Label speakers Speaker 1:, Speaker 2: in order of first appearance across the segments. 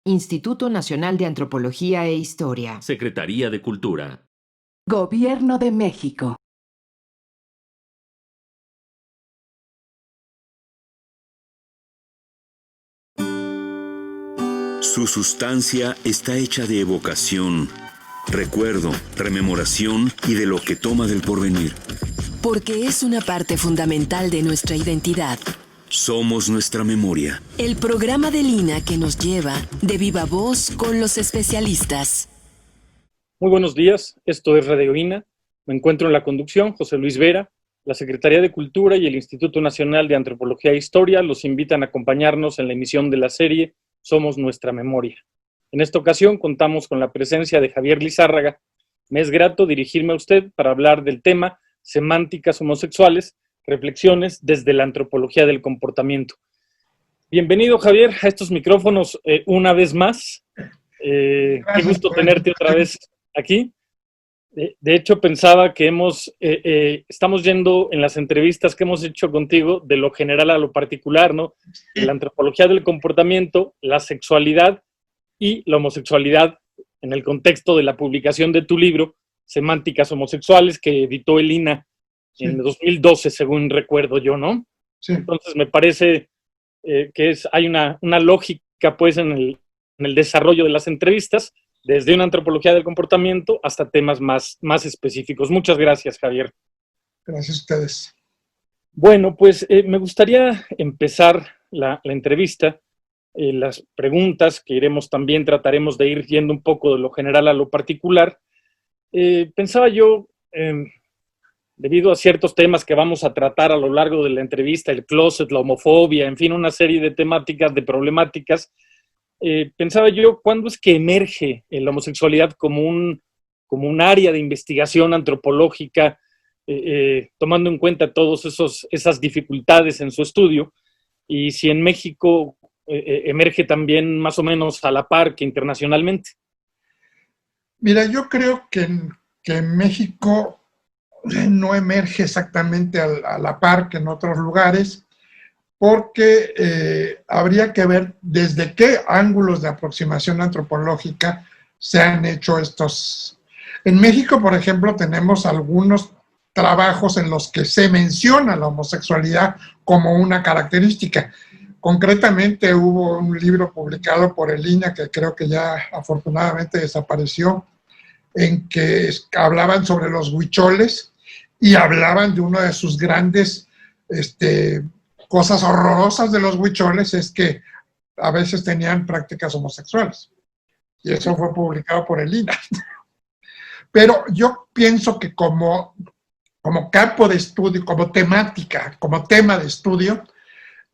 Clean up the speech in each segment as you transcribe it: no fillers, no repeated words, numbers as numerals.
Speaker 1: Instituto Nacional de Antropología e Historia.
Speaker 2: Secretaría de Cultura.
Speaker 3: Gobierno de México.
Speaker 4: Su sustancia está hecha de evocación, recuerdo, rememoración y de lo que toma del porvenir.
Speaker 5: Porque es una parte fundamental de nuestra identidad.
Speaker 4: Somos nuestra memoria.
Speaker 5: El programa de Lina que nos lleva de viva voz con los especialistas.
Speaker 6: Muy buenos días, esto es Radio INA. Me encuentro en la conducción, José Luis Vera. La Secretaría de Cultura y el Instituto Nacional de Antropología e Historia los invitan a acompañarnos en la emisión de la serie Somos Nuestra Memoria. En esta ocasión contamos con la presencia de Javier Lizárraga. Me es grato dirigirme a usted para hablar del tema Semánticas homosexuales, reflexiones desde la antropología del comportamiento. Bienvenido, Javier, a estos micrófonos una vez más. Qué gusto tenerte otra vez aquí. De hecho, pensaba que estamos yendo en las entrevistas que hemos hecho contigo de lo general a lo particular, ¿no? La antropología del comportamiento, la sexualidad y la homosexualidad en el contexto de la publicación de tu libro, Semánticas homosexuales, que editó el INA en 2012, según recuerdo yo, ¿no?
Speaker 7: Sí.
Speaker 6: Entonces me parece que hay una lógica, pues, en el desarrollo de las entrevistas, desde una antropología del comportamiento hasta temas más específicos. Muchas gracias, Javier.
Speaker 7: Gracias a ustedes.
Speaker 6: Bueno, pues me gustaría empezar la entrevista, las preguntas que trataremos de ir yendo un poco de lo general a lo particular. Pensaba yo, debido a ciertos temas que vamos a tratar a lo largo de la entrevista, el closet, la homofobia, en fin, una serie de temáticas, de problemáticas, pensaba yo, ¿cuándo es que emerge la homosexualidad como un área de investigación antropológica, tomando en cuenta todas esas dificultades en su estudio? Y si en México emerge también más o menos a la par que internacionalmente.
Speaker 7: Mira, yo creo que en México no emerge exactamente a la par que en otros lugares, porque habría que ver desde qué ángulos de aproximación antropológica se han hecho estos. En México, por ejemplo, tenemos algunos trabajos en los que se menciona la homosexualidad como una característica. Concretamente, hubo un libro publicado por el INA, que creo que ya afortunadamente desapareció, en que hablaban sobre los huicholes y hablaban de una de sus grandes cosas horrorosas de los huicholes, es que a veces tenían prácticas homosexuales. Y eso fue publicado por el INA. Pero yo pienso que como campo de estudio, como temática, como tema de estudio,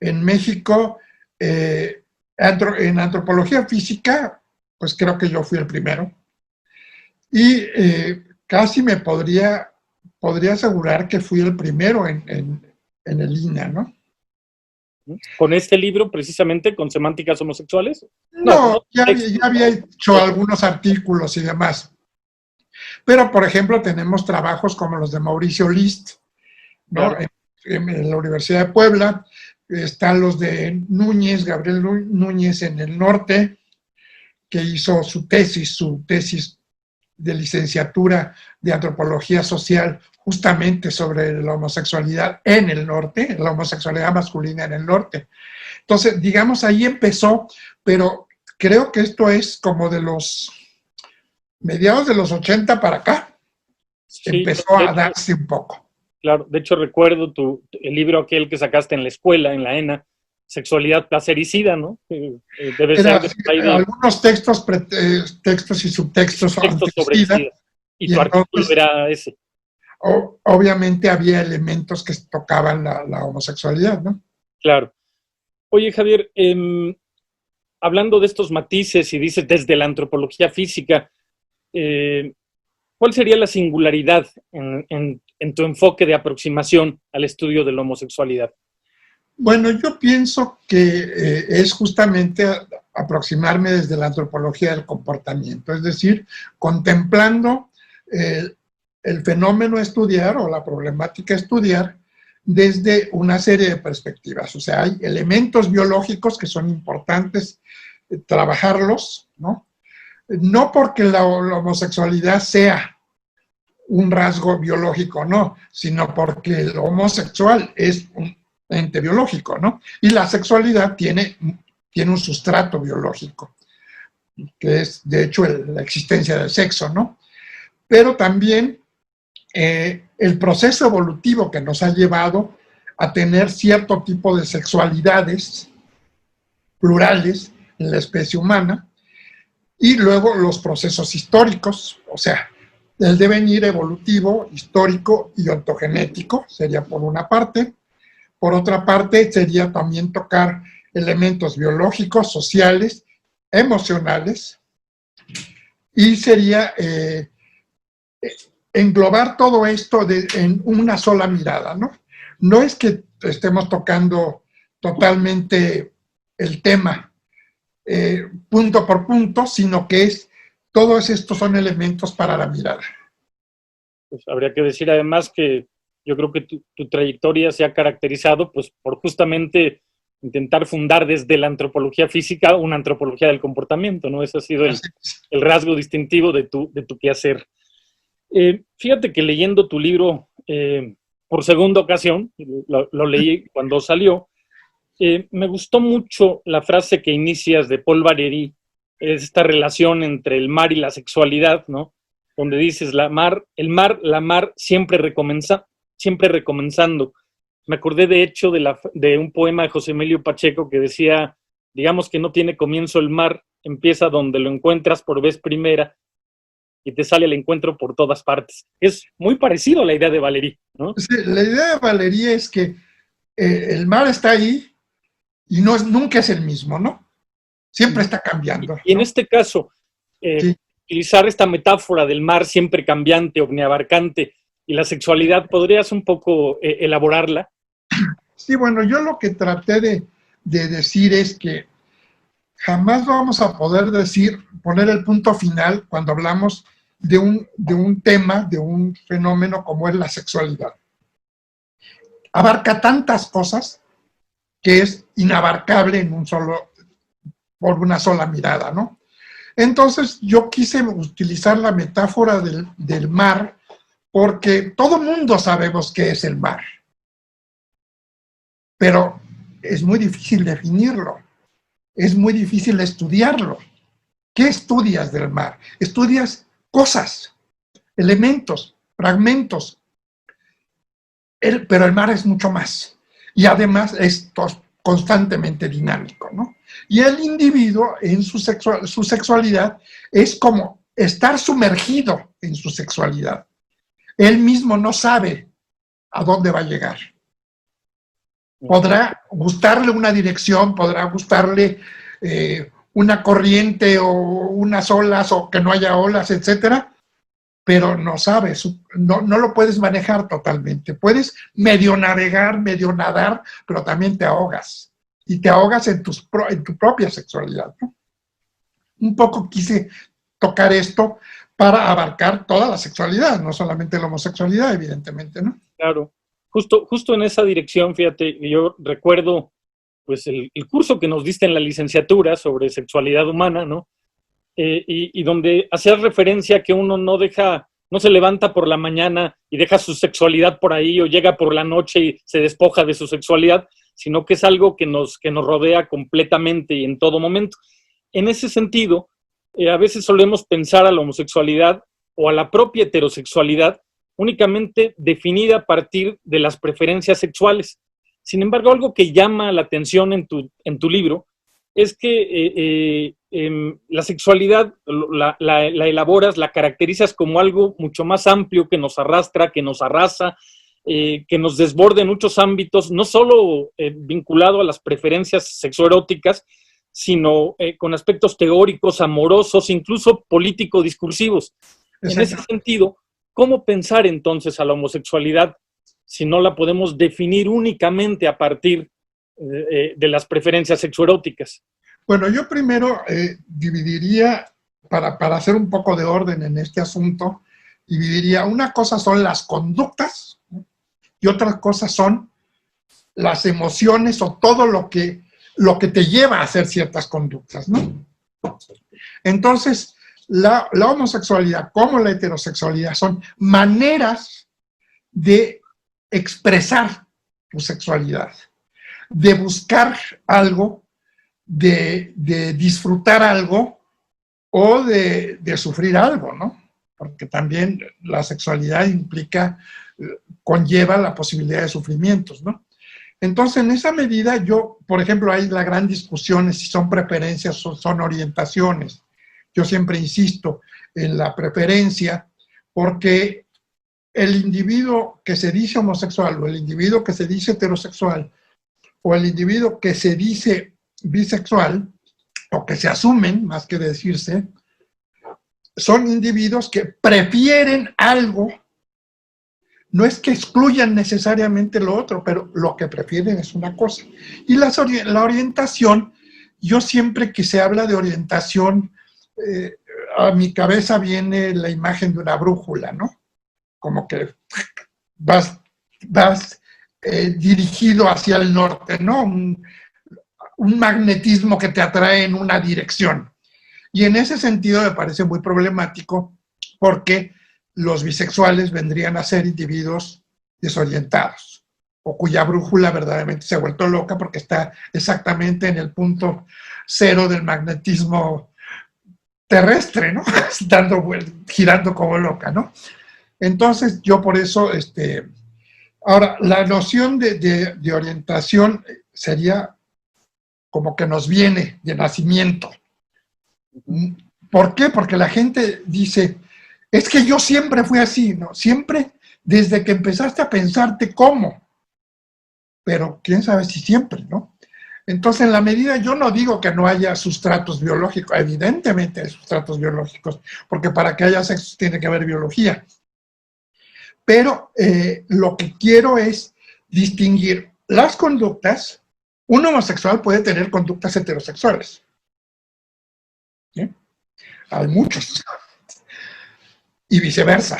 Speaker 7: en México, en antropología física, pues creo que yo fui el primero. Y casi me podría asegurar que fui el primero en el INA, ¿no?
Speaker 6: ¿Con este libro, precisamente, con Semánticas homosexuales?
Speaker 7: No, ya había hecho algunos artículos y demás. Pero, por ejemplo, tenemos trabajos como los de Mauricio List, ¿no?
Speaker 6: Claro.
Speaker 7: En la Universidad de Puebla. Están los de Núñez, Gabriel Núñez, en el norte, que hizo su tesis de licenciatura de antropología social justamente sobre la homosexualidad en el norte, la homosexualidad masculina en el norte. Entonces, digamos, ahí empezó, pero creo que esto es como de los mediados de los 80 para acá,
Speaker 6: Sí,
Speaker 7: empezó a darse un poco.
Speaker 6: Claro, de hecho recuerdo el libro aquel que sacaste en la escuela, en la ENA, Sexualidad placericida, ¿no? Debe ser de
Speaker 7: algunos textos y subtextos
Speaker 6: sobre SIDA. Y tu artículo era ese.
Speaker 7: Obviamente había elementos que tocaban la homosexualidad, ¿no?
Speaker 6: Claro. Oye, Javier, hablando de estos matices y dices desde la antropología física, ¿cuál sería la singularidad en tu enfoque de aproximación al estudio de la homosexualidad?
Speaker 7: Bueno, yo pienso que es justamente aproximarme desde la antropología del comportamiento, es decir, contemplando el fenómeno a estudiar o la problemática a estudiar desde una serie de perspectivas. O sea, hay elementos biológicos que son importantes trabajarlos, ¿no? No porque la homosexualidad sea un rasgo biológico, no, sino porque el homosexual es un ente biológico, ¿no? Y la sexualidad tiene un sustrato biológico, que es, de hecho, la existencia del sexo, ¿no? Pero también el proceso evolutivo que nos ha llevado a tener cierto tipo de sexualidades plurales en la especie humana, y luego los procesos históricos, o sea, el devenir evolutivo, histórico y ontogenético, sería por una parte. Por otra parte, sería también tocar elementos biológicos, sociales, emocionales, y sería englobar todo esto en una sola mirada, ¿no? No es que estemos tocando totalmente el tema punto por punto, sino que todos estos son elementos para la mirada.
Speaker 6: Pues habría que decir además que yo creo que tu trayectoria se ha caracterizado pues, por justamente intentar fundar desde la antropología física una antropología del comportamiento, ¿no? Ese ha sido el rasgo distintivo de tu quehacer. Fíjate que leyendo tu libro por segunda ocasión, lo leí cuando salió, me gustó mucho la frase que inicias de Paul Valéry, esta relación entre el mar y la sexualidad, ¿no? Donde dices, la mar, siempre recomenzando. Me acordé de hecho de un poema de José Emilio Pacheco que decía, digamos que no tiene comienzo el mar, empieza donde lo encuentras por vez primera y te sale al encuentro por todas partes. Es muy parecido a la idea de Valéry, ¿no? Sí,
Speaker 7: la idea de Valéry es que el mar está ahí y nunca es el mismo, ¿no? Siempre está cambiando.
Speaker 6: Y en este caso, sí, utilizar esta metáfora del mar siempre cambiante, omniabarcante, y la sexualidad, ¿podrías un poco elaborarla?
Speaker 7: Sí, bueno, yo lo que traté de decir es que jamás vamos a poder poner el punto final cuando hablamos de un tema, de un fenómeno como es la sexualidad. Abarca tantas cosas que es inabarcable por una sola mirada, ¿no? Entonces yo quise utilizar la metáfora del mar porque todo mundo sabemos qué es el mar, pero es muy difícil definirlo, es muy difícil estudiarlo. ¿Qué estudias del mar? Estudias cosas, elementos, fragmentos, pero el mar es mucho más. Y además es constantemente dinámico, ¿no? Y el individuo en su sexualidad es como estar sumergido en su sexualidad. Él mismo no sabe a dónde va a llegar. Podrá gustarle una dirección, podrá gustarle una corriente o unas olas o que no haya olas, etcétera, pero no sabes, no lo puedes manejar totalmente. Puedes medio navegar, medio nadar, pero también te ahogas. Y te ahogas en tu propia sexualidad, ¿no? Un poco quise tocar esto para abarcar toda la sexualidad, no solamente la homosexualidad, evidentemente, ¿no?
Speaker 6: Claro. Justo en esa dirección, fíjate, yo recuerdo pues el curso que nos diste en la licenciatura sobre sexualidad humana, ¿no? Y donde hacías referencia a que uno no se levanta por la mañana y deja su sexualidad por ahí, o llega por la noche y se despoja de su sexualidad, sino que es algo que nos rodea completamente y en todo momento. En ese sentido, a veces solemos pensar a la homosexualidad o a la propia heterosexualidad únicamente definida a partir de las preferencias sexuales. Sin embargo, algo que llama la atención en tu libro es que la sexualidad la elaboras, la caracterizas como algo mucho más amplio que nos arrastra, que nos arrasa, que nos desborda en muchos ámbitos, no solo vinculado a las preferencias sexoeróticas, sino con aspectos teóricos, amorosos, incluso político-discursivos. En ese sentido, ¿cómo pensar entonces a la homosexualidad si no la podemos definir únicamente a partir de las preferencias sexoeróticas?
Speaker 7: Bueno, yo primero dividiría, para hacer un poco de orden en este asunto, dividiría, una cosa son las conductas, ¿no? Y otras cosas son las emociones o todo lo que lo que te lleva a hacer ciertas conductas, ¿no? Entonces, la homosexualidad como la heterosexualidad son maneras de expresar tu sexualidad, de buscar algo, de disfrutar algo o de sufrir algo, ¿no? Porque también la sexualidad conlleva la posibilidad de sufrimientos, ¿no? Entonces, en esa medida, yo, por ejemplo, hay la gran discusión si son preferencias o son orientaciones. Yo siempre insisto en la preferencia porque el individuo que se dice homosexual o el individuo que se dice heterosexual o el individuo que se dice bisexual o que se asumen, más que decirse, son individuos que prefieren algo. No es que excluyan necesariamente lo otro, pero lo que prefieren es una cosa. Y la orientación, yo siempre que se habla de orientación, a mi cabeza viene la imagen de una brújula, ¿no? Como que vas dirigido hacia el norte, ¿no? Un magnetismo que te atrae en una dirección. Y en ese sentido me parece muy problemático porque los bisexuales vendrían a ser individuos desorientados o cuya brújula verdaderamente se ha vuelto loca porque está exactamente en el punto cero del magnetismo terrestre, ¿no? Girando como loca, ¿no? Entonces, yo por eso, ahora, la noción de orientación sería como que nos viene de nacimiento. ¿Por qué? Porque la gente dice, es que yo siempre fui así, ¿no? Siempre, desde que empezaste a pensarte cómo. Pero quién sabe si siempre, ¿no? Entonces, en la medida, yo no digo que no haya sustratos biológicos, evidentemente hay sustratos biológicos, porque para que haya sexo tiene que haber biología. Pero lo que quiero es distinguir las conductas. Un homosexual puede tener conductas heterosexuales. ¿Sí? Hay muchos. Y viceversa.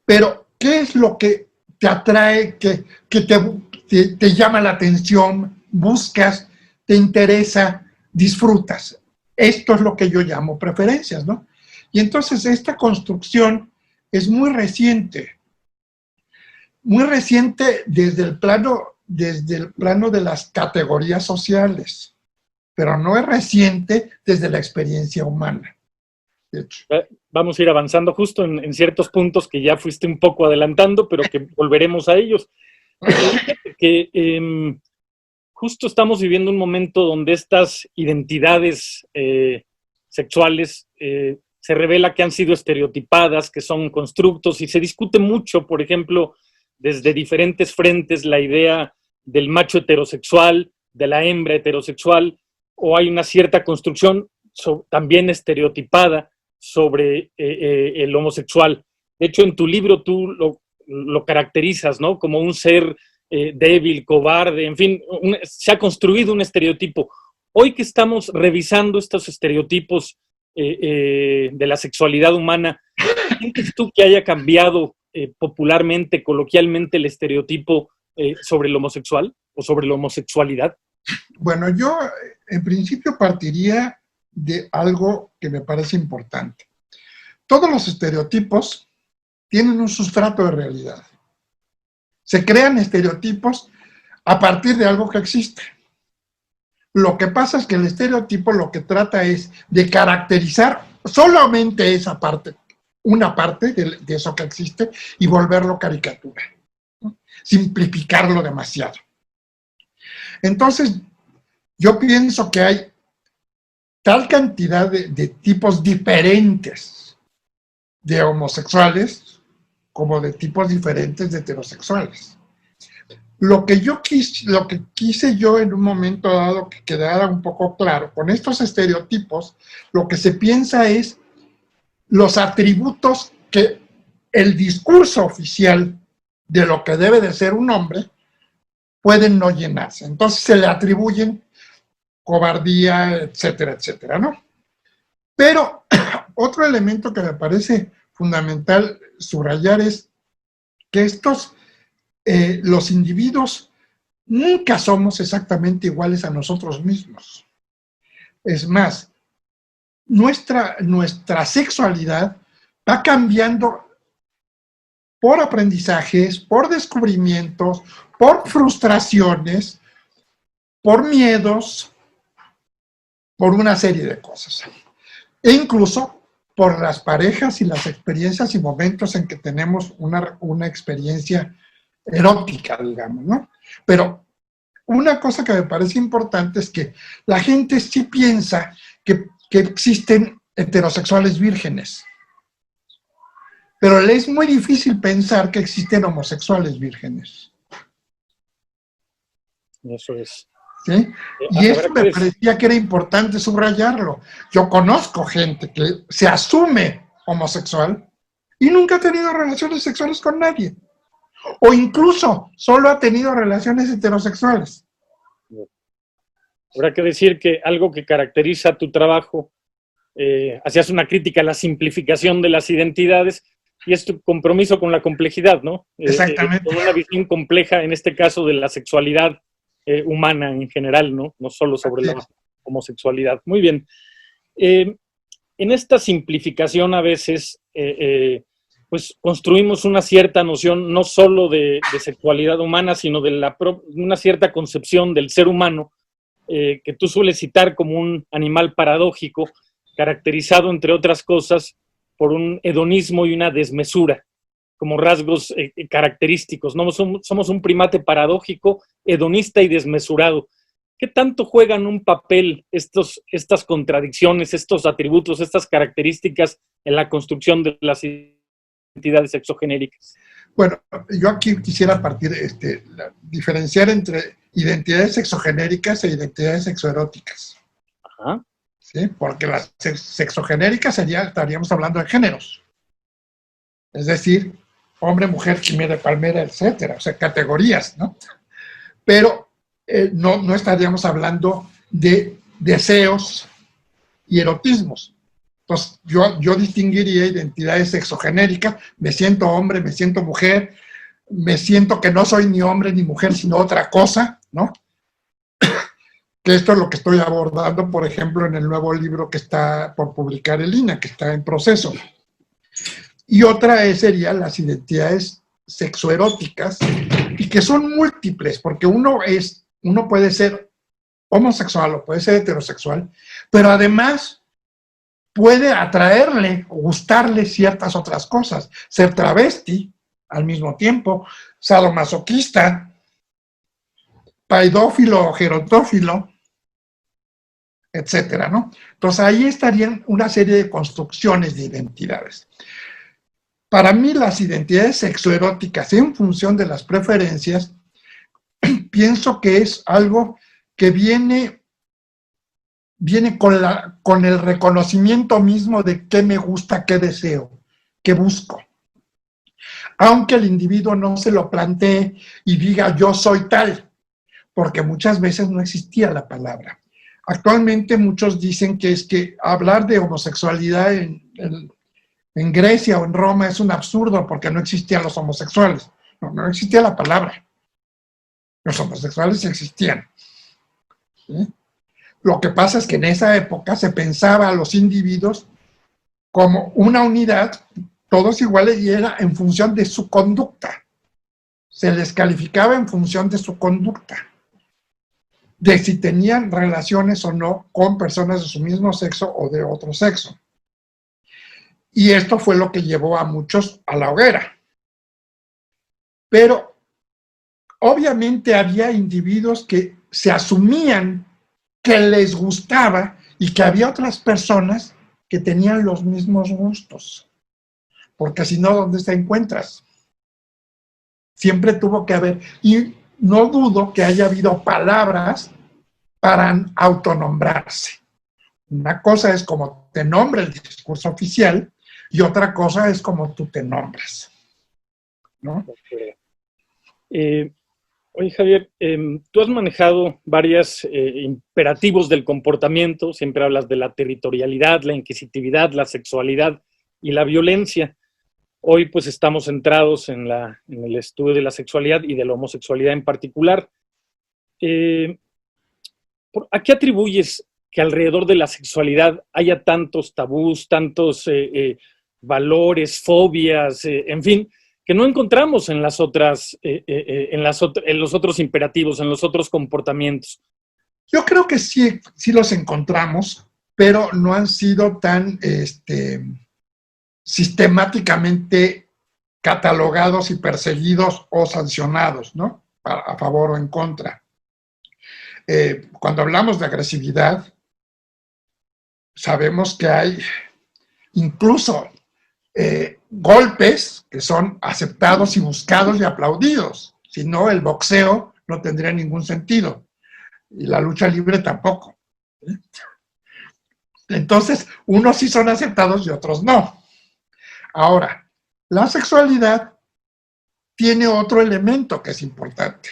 Speaker 7: Pero, ¿qué es lo que te atrae, que te llama la atención, buscas, te interesa, disfrutas? Esto es lo que yo llamo preferencias, ¿no? Y entonces esta construcción es muy reciente desde el plano de las categorías sociales, pero no es reciente desde la experiencia humana. De hecho.
Speaker 6: Vamos a ir avanzando justo en ciertos puntos que ya fuiste un poco adelantando, pero que volveremos a ellos. Justo estamos viviendo un momento donde estas identidades sexuales se revela que han sido estereotipadas, que son constructos, y se discute mucho, por ejemplo, desde diferentes frentes, la idea del macho heterosexual, de la hembra heterosexual, o hay una cierta construcción también estereotipada sobre el homosexual. De hecho, en tu libro tú lo caracterizas, ¿no? Como un ser débil, cobarde, en fin, se ha construido un estereotipo. Hoy que estamos revisando estos estereotipos de la sexualidad humana, ¿sientes tú que haya cambiado popularmente, coloquialmente, el estereotipo sobre el homosexual o sobre la homosexualidad?
Speaker 7: Bueno, yo en principio partiría de algo que me parece importante. Todos los estereotipos tienen un sustrato de realidad. Se crean estereotipos a partir de algo que existe. Lo que pasa es que el estereotipo lo que trata es de caracterizar solamente esa parte, una parte de eso que existe y volverlo caricatura, ¿no? Simplificarlo demasiado. Entonces, yo pienso que hay tal cantidad de tipos diferentes de homosexuales como de tipos diferentes de heterosexuales. Lo que quise yo en un momento dado que quedara un poco claro, con estos estereotipos, lo que se piensa es los atributos que el discurso oficial de lo que debe de ser un hombre pueden no llenarse. Entonces se le atribuyen cobardía, etcétera, etcétera, ¿no? Pero otro elemento que me parece fundamental subrayar es que los individuos nunca somos exactamente iguales a nosotros mismos. Es más, nuestra sexualidad va cambiando por aprendizajes, por descubrimientos, por frustraciones, por miedos, por una serie de cosas. E incluso por las parejas y las experiencias y momentos en que tenemos una experiencia erótica, digamos, ¿no? Pero una cosa que me parece importante es que la gente sí piensa que existen heterosexuales vírgenes, pero le es muy difícil pensar que existen homosexuales vírgenes.
Speaker 6: Eso es.
Speaker 7: ¿Sí? Y esto me parecía que era importante subrayarlo. Yo conozco gente que se asume homosexual y nunca ha tenido relaciones sexuales con nadie. O incluso solo ha tenido relaciones heterosexuales.
Speaker 6: Habrá que decir que algo que caracteriza tu trabajo, hacías una crítica a la simplificación de las identidades y es tu compromiso con la complejidad, ¿no?
Speaker 7: Exactamente.
Speaker 6: Con una visión compleja, en este caso, de la sexualidad humana en general, ¿no? No solo sobre la homosexualidad. Muy bien. En esta simplificación a veces, pues construimos una cierta noción no solo de sexualidad humana, sino de una cierta concepción del ser humano, que tú sueles citar como un animal paradójico, caracterizado, entre otras cosas, por un hedonismo y una desmesura, como rasgos característicos, ¿no? Somos un primate paradójico, hedonista y desmesurado. ¿Qué tanto juegan un papel estas contradicciones, estos atributos, estas características en la construcción de las identidades sexogenéricas?
Speaker 7: Bueno, yo aquí quisiera diferenciar entre identidades sexogenéricas e identidades sexoeróticas.
Speaker 6: Ajá.
Speaker 7: ¿Sí? Porque las sexogenéricas estaríamos hablando de géneros. Es decir, hombre, mujer, quimera, palmera, etcétera. O sea, categorías, ¿no? Pero no estaríamos hablando de deseos y erotismos. Entonces, yo distinguiría identidades sexogenéricas. Me siento hombre, me siento mujer, me siento que no soy ni hombre ni mujer, sino otra cosa, ¿no? Que esto es lo que estoy abordando, por ejemplo, en el nuevo libro que está por publicar el INA, que está en proceso. Y otra serían las identidades sexoeróticas, y que son múltiples, porque uno puede ser homosexual o puede ser heterosexual, pero además puede atraerle o gustarle ciertas otras cosas, ser travesti al mismo tiempo, sadomasoquista, paidófilo o gerontófilo, etcétera, ¿no? Entonces ahí estarían una serie de construcciones de identidades. Para mí las identidades sexoeróticas en función de las preferencias, pienso que es algo que viene con el reconocimiento mismo de qué me gusta, qué deseo, qué busco. Aunque el individuo no se lo plantee y diga yo soy tal, porque muchas veces no existía la palabra. Actualmente muchos dicen que es que hablar de homosexualidad en Grecia o en Roma es un absurdo porque no existían los homosexuales. No existía la palabra. Los homosexuales existían. ¿Sí? Lo que pasa es que en esa época se pensaba a los individuos como una unidad, todos iguales, y era en función de su conducta. Se les calificaba en función de su conducta, de si tenían relaciones o no con personas de su mismo sexo o de otro sexo. Y esto fue lo que llevó a muchos a la hoguera. Pero obviamente había individuos que se asumían que les gustaba y que había otras personas que tenían los mismos gustos. Porque si no, ¿dónde te encuentras? Siempre tuvo que haber, y no dudo que haya habido palabras para autonombrarse. Una cosa es como te nombra el discurso oficial y otra cosa es como tú te nombras, ¿no?
Speaker 6: Oye, Javier, tú has manejado varios imperativos del comportamiento, siempre hablas de la territorialidad, la inquisitividad, la sexualidad y la violencia. Hoy pues estamos centrados en el estudio de la sexualidad y de la homosexualidad en particular. ¿A qué atribuyes que alrededor de la sexualidad haya tantos tabús, tantos valores, fobias, en fin, que no encontramos en las otras, en los otros imperativos, en los otros comportamientos?
Speaker 7: Yo creo que sí, sí los encontramos, pero no han sido tan sistemáticamente catalogados y perseguidos o sancionados, ¿no? A favor o en contra. Cuando hablamos de agresividad, sabemos que hay incluso golpes que son aceptados y buscados y aplaudidos. Si no, el boxeo no tendría ningún sentido. Y la lucha libre tampoco. Entonces, unos sí son aceptados y otros no. Ahora, la sexualidad tiene otro elemento que es importante.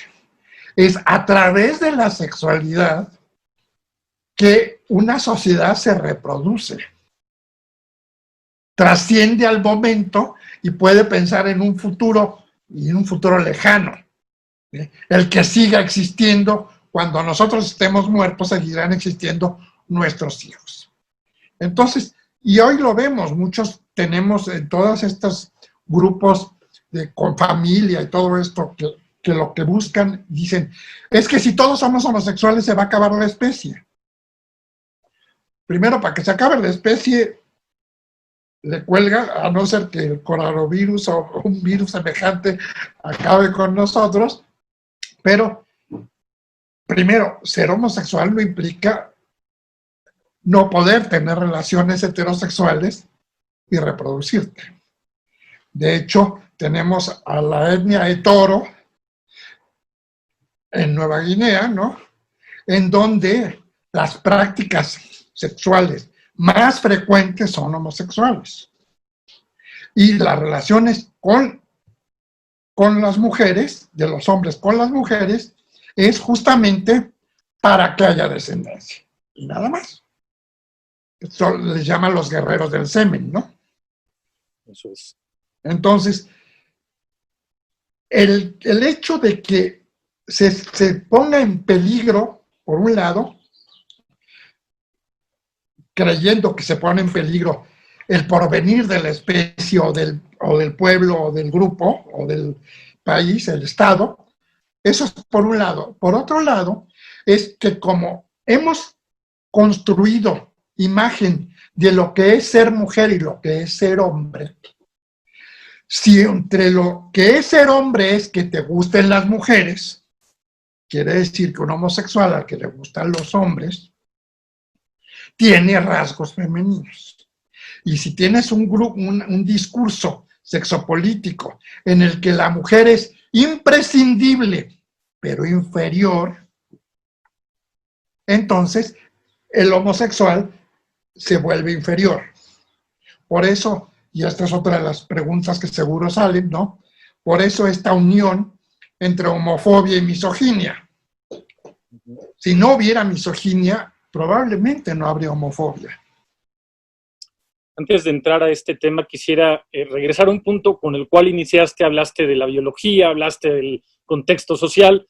Speaker 7: Es a través de la sexualidad que una sociedad se reproduce. Trasciende al momento y puede pensar en un futuro, y en un futuro lejano. El que siga existiendo, cuando nosotros estemos muertos, seguirán existiendo nuestros hijos. Entonces, y hoy lo vemos, muchos tenemos en todos estos grupos con familia y todo esto, que lo que buscan, dicen, es que si todos somos homosexuales se va a acabar la especie. Primero, para que se acabe la especie, le cuelga, a no ser que el coronavirus o un virus semejante acabe con nosotros, pero primero, ser homosexual no implica no poder tener relaciones heterosexuales y reproducirte. De hecho, tenemos a la etnia de Toro en Nueva Guinea, ¿no? En donde las prácticas sexuales más frecuentes son homosexuales. Y las relaciones con las mujeres, de los hombres con las mujeres, es justamente para que haya descendencia. Y nada más. Eso les llaman los guerreros del semen, ¿no?
Speaker 6: Eso es.
Speaker 7: Entonces, el hecho de que se ponga en peligro, por un lado, creyendo que se pone en peligro el porvenir de la especie o del pueblo o del grupo o del país, el Estado, eso es por un lado. Por otro lado, es que como hemos construido imagen de lo que es ser mujer y lo que es ser hombre, si entre lo que es ser hombre es que te gusten las mujeres, quiere decir que un homosexual al que le gustan los hombres tiene rasgos femeninos. Y si tienes un discurso sexopolítico en el que la mujer es imprescindible, pero inferior, entonces el homosexual se vuelve inferior. Por eso, y esta es otra de las preguntas que seguro salen, ¿no? Por eso esta unión entre homofobia y misoginia. Si no hubiera misoginia, probablemente no habría homofobia.
Speaker 6: Antes de entrar a este tema, quisiera regresar a un punto con el cual iniciaste. Hablaste de la biología, hablaste del contexto social.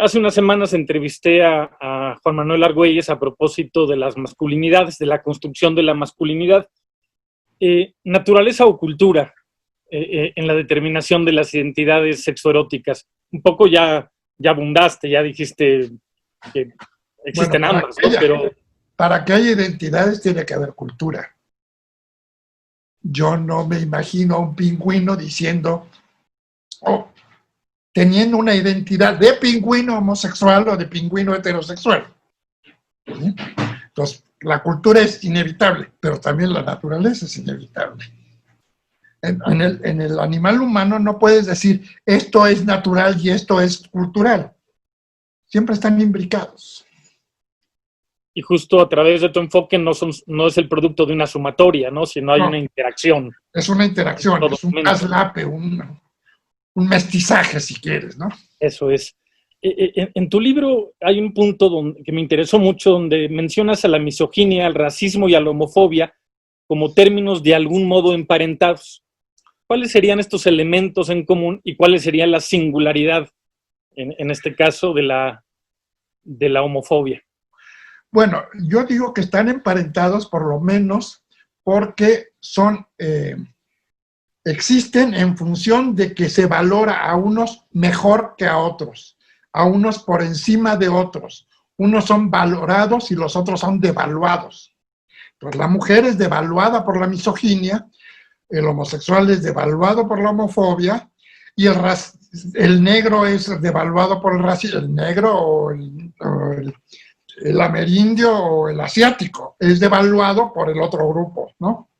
Speaker 6: Hace unas semanas entrevisté a Juan Manuel Argüelles a propósito de las masculinidades, de la construcción de la masculinidad. Naturaleza o cultura en la determinación de las identidades sexoeróticas. Un poco ya abundaste, ya dijiste que existen ambas, ¿no? Pero
Speaker 7: para que haya identidades tiene que haber cultura. Yo no me imagino a un pingüino diciendo, teniendo una identidad de pingüino homosexual o de pingüino heterosexual. ¿Sí? Entonces, la cultura es inevitable, pero también la naturaleza es inevitable. En el animal humano no puedes decir, esto es natural y esto es cultural. Siempre están imbricados.
Speaker 6: Y justo a través de tu enfoque no es el producto de una sumatoria, ¿no? Sino hay una interacción.
Speaker 7: Es una interacción, es un traslape, un mestizaje, si quieres, ¿no?
Speaker 6: Eso es. En tu libro hay un punto que me interesó mucho, donde mencionas a la misoginia, al racismo y a la homofobia como términos de algún modo emparentados. ¿Cuáles serían estos elementos en común y cuál sería la singularidad, en este caso, de la de la homofobia?
Speaker 7: Bueno, yo digo que están emparentados por lo menos porque existen en función de que se valora a unos mejor que a otros, a unos por encima de otros. Unos son valorados y los otros son devaluados. Entonces, la mujer es devaluada por la misoginia, el homosexual es devaluado por la homofobia y el negro es devaluado por el racismo, el negro o el amerindio o el asiático es devaluado por el otro grupo, ¿no?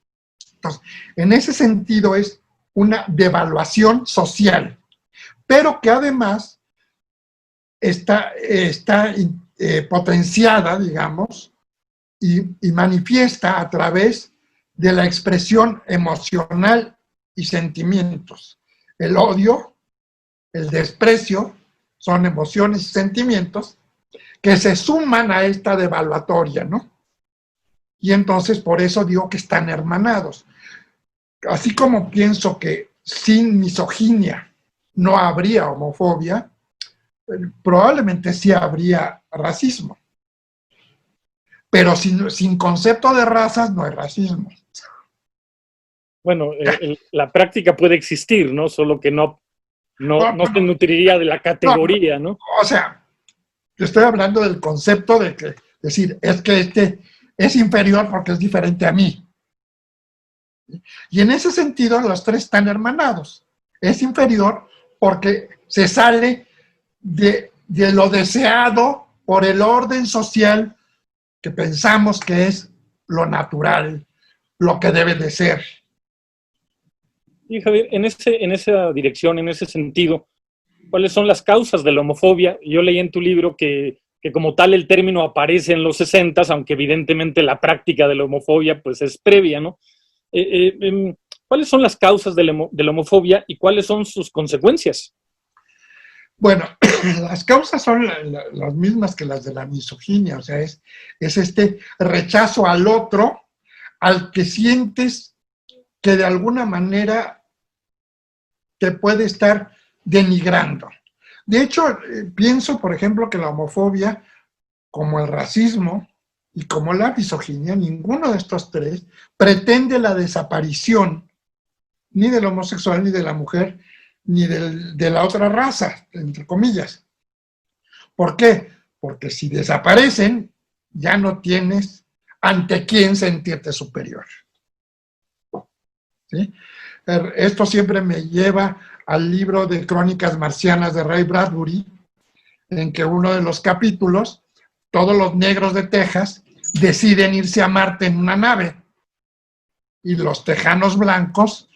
Speaker 7: Entonces, en ese sentido es una devaluación social, pero que además está potenciada, digamos, y manifiesta a través de la expresión emocional y sentimientos. El odio, el desprecio, son emociones y sentimientos que se suman a esta devaluatoria, ¿no? Y entonces por eso digo que están hermanados. Así como pienso que sin misoginia no habría homofobia, probablemente sí habría racismo. Pero sin concepto de razas no hay racismo.
Speaker 6: Bueno, la práctica puede existir, ¿no? Solo que no se nutriría de la categoría, ¿no?
Speaker 7: O sea, yo estoy hablando del concepto de que decir, es que este es inferior porque es diferente a mí. Y en ese sentido los tres están hermanados. Es inferior porque se sale de lo deseado por el orden social que pensamos que es lo natural, lo que debe de ser.
Speaker 6: Y Javier, en esa dirección, en ese sentido, ¿cuáles son las causas de la homofobia? Yo leí en tu libro que como tal el término aparece en los 60s, aunque evidentemente la práctica de la homofobia pues es previa, ¿no? ¿Cuáles son las causas de la homofobia y cuáles son sus consecuencias?
Speaker 7: Bueno, las causas son las mismas que las de la misoginia, o sea, es este rechazo al otro, al que sientes que de alguna manera te puede estar denigrando. De hecho, pienso, por ejemplo, que la homofobia, como el racismo y como la misoginia, ninguno de estos tres pretende la desaparición ni del homosexual, ni de la mujer, ni de la otra raza, entre comillas. ¿Por qué? Porque si desaparecen, ya no tienes ante quién sentirte superior. ¿Sí? Esto siempre me lleva al libro de Crónicas Marcianas de Ray Bradbury, en que uno de los capítulos, todos los negros de Texas deciden irse a Marte en una nave, y los tejanos blancos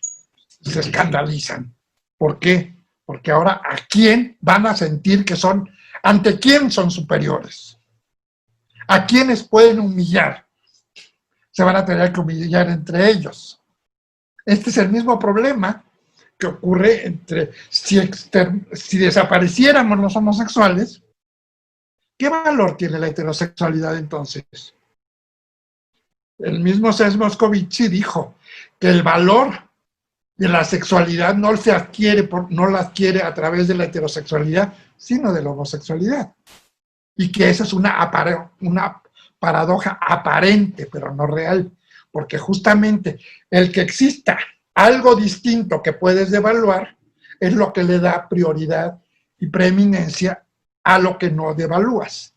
Speaker 7: se escandalizan. ¿Por qué? Porque ahora ¿a quién van a sentir que son, ante quién son superiores? ¿A quiénes pueden humillar? Se van a tener que humillar entre ellos. Este es el mismo problema que ocurre entre, si desapareciéramos los homosexuales, ¿qué valor tiene la heterosexualidad entonces? El mismo Cés Moscovici dijo que el valor de la sexualidad no la adquiere a través de la heterosexualidad, sino de la homosexualidad. Y que esa es una paradoja aparente, pero no real, porque justamente el que exista algo distinto que puedes devaluar es lo que le da prioridad y preeminencia a lo que no devalúas.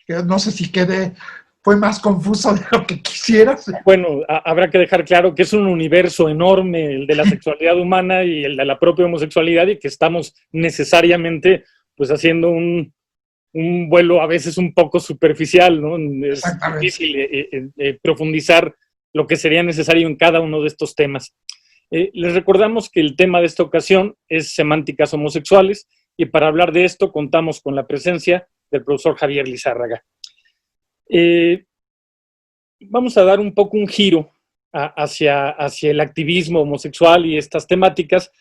Speaker 7: No sé si fue más confuso de lo que quisieras.
Speaker 6: Bueno, habrá que dejar claro que es un universo enorme el de la sexualidad humana y el de la propia homosexualidad, y que estamos necesariamente pues haciendo un vuelo a veces un poco superficial, ¿no? Es difícil profundizar lo que sería necesario en cada uno de estos temas. Les recordamos que el tema de esta ocasión es semánticas homosexuales, y para hablar de esto contamos con la presencia del profesor Javier Lizárraga. Vamos a dar un poco un giro hacia el activismo homosexual y estas temáticas.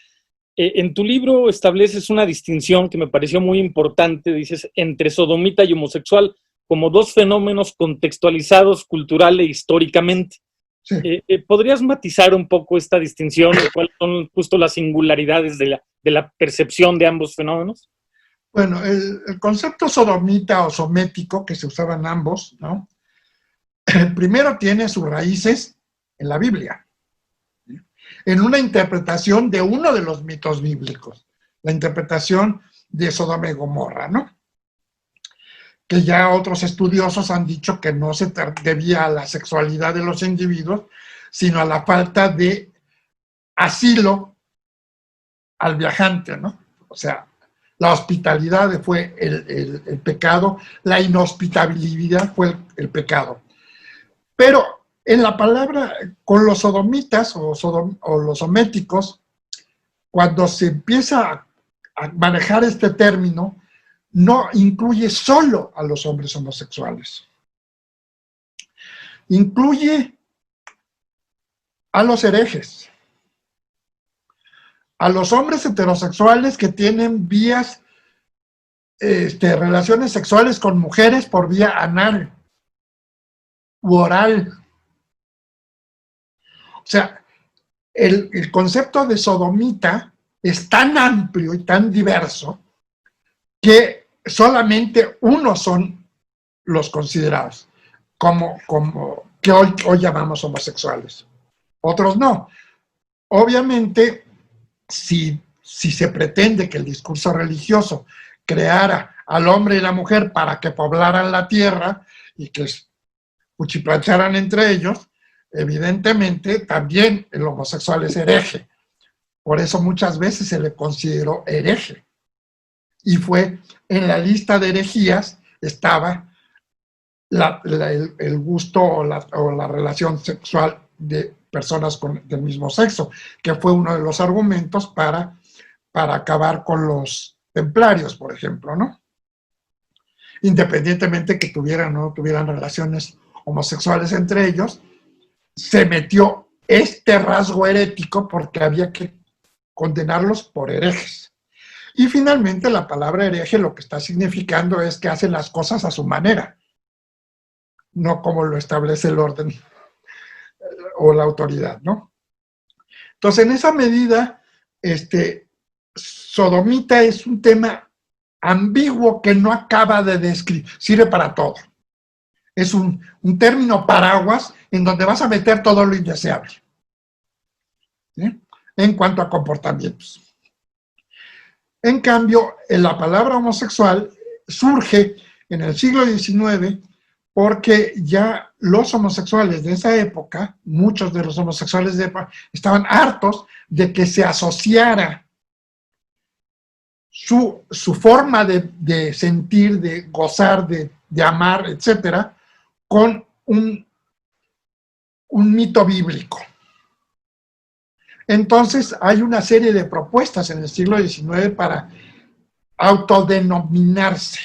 Speaker 6: En tu libro estableces una distinción que me pareció muy importante, dices, entre sodomita y homosexual, como dos fenómenos contextualizados cultural e históricamente.
Speaker 7: Sí.
Speaker 6: ¿Podrías matizar un poco esta distinción y cuáles son justo las singularidades de la percepción de ambos fenómenos?
Speaker 7: Bueno, el concepto sodomita o somético, que se usaban ambos, ¿no? Primero tiene sus raíces en la Biblia, en una interpretación de uno de los mitos bíblicos, la interpretación de Sodoma y Gomorra, ¿no? Que ya otros estudiosos han dicho que no se debía a la sexualidad de los individuos, sino a la falta de asilo al viajante, ¿no? O sea, la hospitalidad fue el pecado, la inhospitabilidad fue el pecado. Pero en la palabra, con los sodomitas o los sométicos, cuando se empieza a manejar este término, no incluye solo a los hombres homosexuales. Incluye a los herejes, a los hombres heterosexuales que tienen vías, relaciones sexuales con mujeres por vía anal u oral. O sea, el concepto de sodomita es tan amplio y tan diverso que solamente unos son los considerados como que hoy llamamos homosexuales. Otros no. Obviamente, si se pretende que el discurso religioso creara al hombre y la mujer para que poblaran la tierra y que cuchiplancharan entre ellos, evidentemente también el homosexual es hereje. Por eso muchas veces se le consideró hereje. Y fue en la lista de herejías estaba el gusto o la relación sexual de personas del mismo sexo, que fue uno de los argumentos para acabar con los templarios, por ejemplo, ¿no? Independientemente que tuvieran o no tuvieran relaciones homosexuales entre ellos, se metió este rasgo herético porque había que condenarlos por herejes. Y finalmente la palabra hereje lo que está significando es que hacen las cosas a su manera, no como lo establece el orden o la autoridad, ¿no? Entonces, en esa medida, sodomita es un tema ambiguo que no acaba de describir, sirve para todo. Es un término paraguas en donde vas a meter todo lo indeseable, ¿sí? En cuanto a comportamientos. En cambio, la palabra homosexual surge en el siglo XIX porque ya los homosexuales de esa época, muchos de los homosexuales de época, estaban hartos de que se asociara su forma de sentir, de gozar, de amar, etcétera, con un mito bíblico. Entonces, hay una serie de propuestas en el siglo XIX para autodenominarse.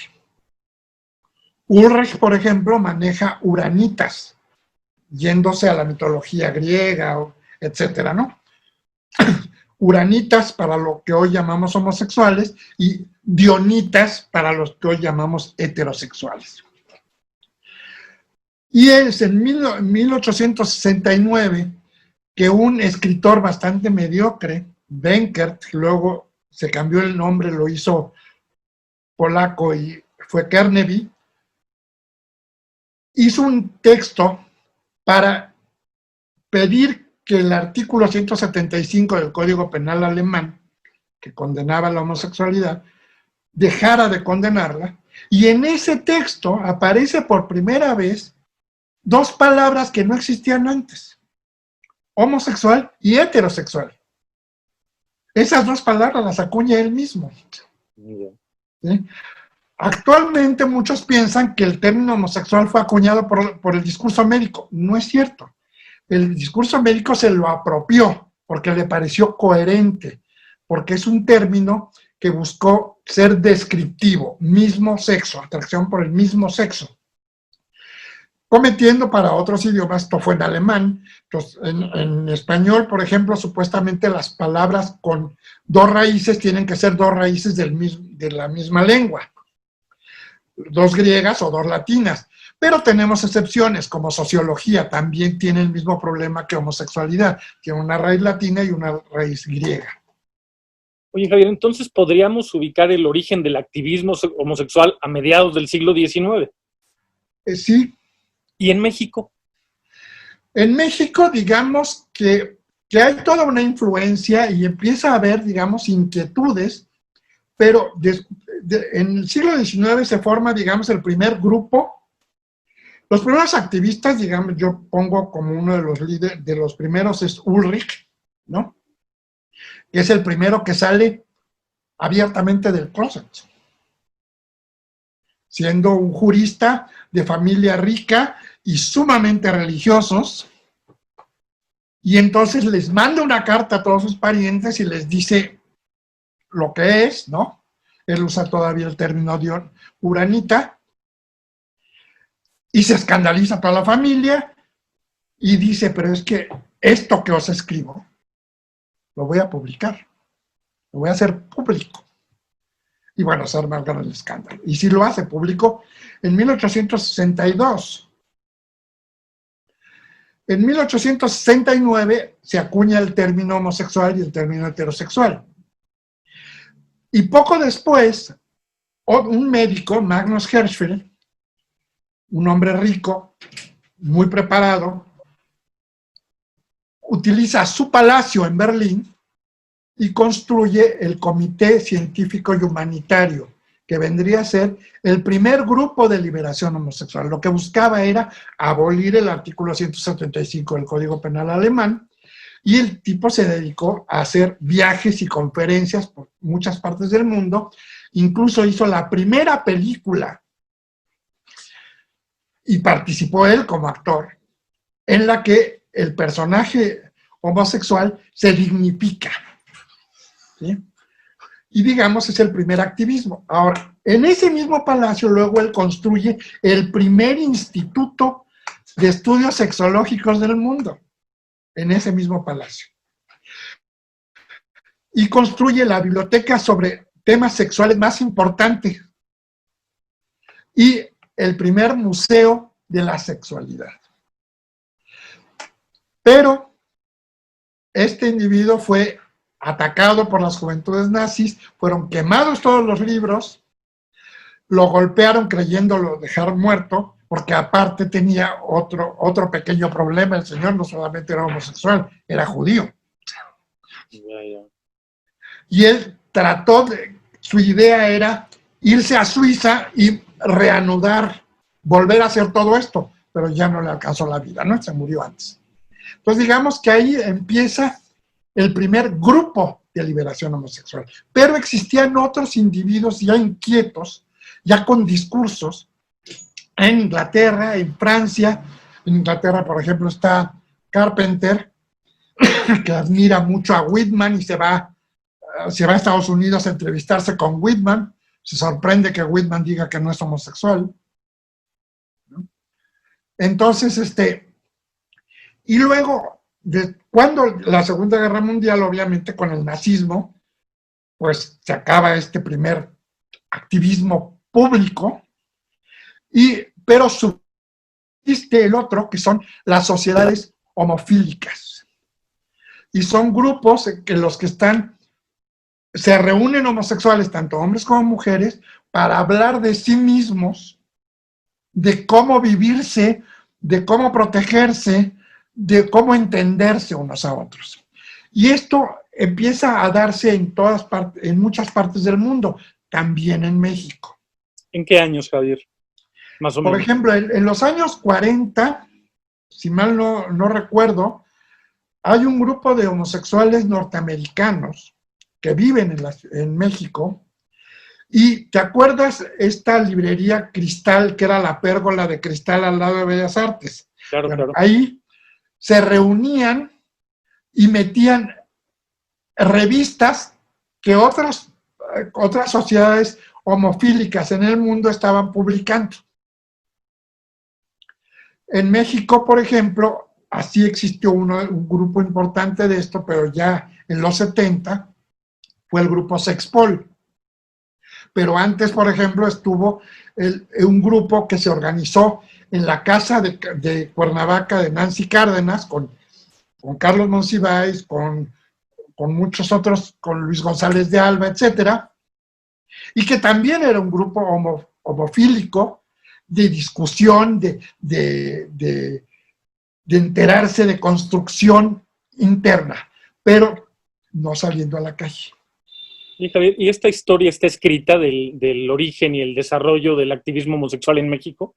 Speaker 7: Ulrich, por ejemplo, maneja uranitas, yéndose a la mitología griega, etcétera, ¿no? Uranitas para lo que hoy llamamos homosexuales y dionitas para los que hoy llamamos heterosexuales. Y es en 1869 que un escritor bastante mediocre, Benkert, luego se cambió el nombre, lo hizo polaco y fue Kerneby, hizo un texto para pedir que el artículo 175 del Código Penal alemán, que condenaba la homosexualidad, dejara de condenarla, y en ese texto aparece por primera vez dos palabras que no existían antes: homosexual y heterosexual. Esas dos palabras las acuña él mismo. ¿Sí? Actualmente muchos piensan que el término homosexual fue acuñado por el discurso médico. No es cierto. El discurso médico se lo apropió porque le pareció coherente, porque es un término que buscó ser descriptivo, mismo sexo, atracción por el mismo sexo. Cometiendo para otros idiomas, esto fue en alemán, entonces, en español, por ejemplo, supuestamente las palabras con dos raíces tienen que ser dos raíces de la misma lengua, dos griegas o dos latinas, pero tenemos excepciones, como sociología, también tiene el mismo problema que homosexualidad, tiene una raíz latina y una raíz griega.
Speaker 6: Oye, Javier, entonces podríamos ubicar el origen del activismo homosexual a mediados del siglo XIX.
Speaker 7: Sí.
Speaker 6: ¿Y en México?
Speaker 7: En México, digamos que hay toda una influencia y empieza a haber, digamos, inquietudes, pero en el siglo XIX se forma, digamos, el primer grupo. Los primeros activistas, digamos, yo pongo como uno de los líderes, de los primeros es Ulrich, ¿no? Que es el primero que sale abiertamente del closet, siendo un jurista de familia rica y sumamente religiosos, y entonces les manda una carta a todos sus parientes y les dice lo que es, ¿no? Él usa todavía el término de uranita, y se escandaliza toda la familia, y dice, pero es que esto que os escribo, lo voy a publicar, lo voy a hacer público. Y bueno, se arma el gran escándalo. Y sí lo hace público en 1862. En 1869 se acuña el término homosexual y el término heterosexual. Y poco después, un médico, Magnus Hirschfeld, un hombre rico, muy preparado, utiliza su palacio en Berlín y construye el Comité Científico y Humanitario, que vendría a ser el primer grupo de liberación homosexual. Lo que buscaba era abolir el artículo 175 del Código Penal alemán, y el tipo se dedicó a hacer viajes y conferencias por muchas partes del mundo. Incluso hizo la primera película, y participó él como actor, en la que el personaje homosexual se dignifica, ¿sí? Y digamos, es el primer activismo. Ahora, en ese mismo palacio, luego él construye el primer instituto de estudios sexológicos del mundo, en ese mismo palacio. Y construye la biblioteca sobre temas sexuales más importante, y el primer museo de la sexualidad. Pero este individuo fue atacado por las juventudes nazis, fueron quemados todos los libros, lo golpearon creyéndolo dejar muerto, porque aparte tenía otro pequeño problema. El señor no solamente era homosexual, era judío. Y él su idea era irse a Suiza y reanudar, volver a hacer todo esto, pero ya no le alcanzó la vida, ¿no? Se murió antes. Entonces digamos que ahí empieza el primer grupo de liberación homosexual. Pero existían otros individuos ya inquietos, ya con discursos, en Inglaterra, en Francia. En Inglaterra, por ejemplo, está Carpenter, que admira mucho a Whitman y se va a Estados Unidos a entrevistarse con Whitman. Se sorprende que Whitman diga que no es homosexual, ¿no? Entonces, y luego, cuando la Segunda Guerra Mundial, obviamente con el nazismo, pues se acaba este primer activismo público, pero subsiste el otro, que son las sociedades homofílicas. Y son grupos en los que se reúnen homosexuales, tanto hombres como mujeres, para hablar de sí mismos, de cómo vivirse, de cómo protegerse, de cómo entenderse unos a otros. Y esto empieza a darse en muchas partes del mundo, también en México.
Speaker 6: ¿En qué años, Javier? Más o menos.
Speaker 7: Por ejemplo, en los años 40, si mal no recuerdo, hay un grupo de homosexuales norteamericanos que viven en México. Y ¿te acuerdas esta librería Cristal, que era la pérgola de cristal al lado de Bellas Artes?
Speaker 6: Claro,
Speaker 7: Bueno,
Speaker 6: claro.
Speaker 7: ahí se reunían y metían revistas que otras sociedades homofílicas en el mundo estaban publicando. En México, por ejemplo, así existió un grupo importante de esto, pero ya en los 70 fue el grupo Sexpol. Pero antes, por ejemplo, estuvo un grupo que se organizó en la casa de Cuernavaca de Nancy Cárdenas, con Carlos Monsiváis, con con muchos otros, con Luis González de Alba, etcétera, y que también era un grupo homofílico, de discusión, de enterarse de construcción interna, pero no saliendo a la calle.
Speaker 6: Y Javier, ¿y esta historia está escrita del origen y el desarrollo del activismo homosexual en México?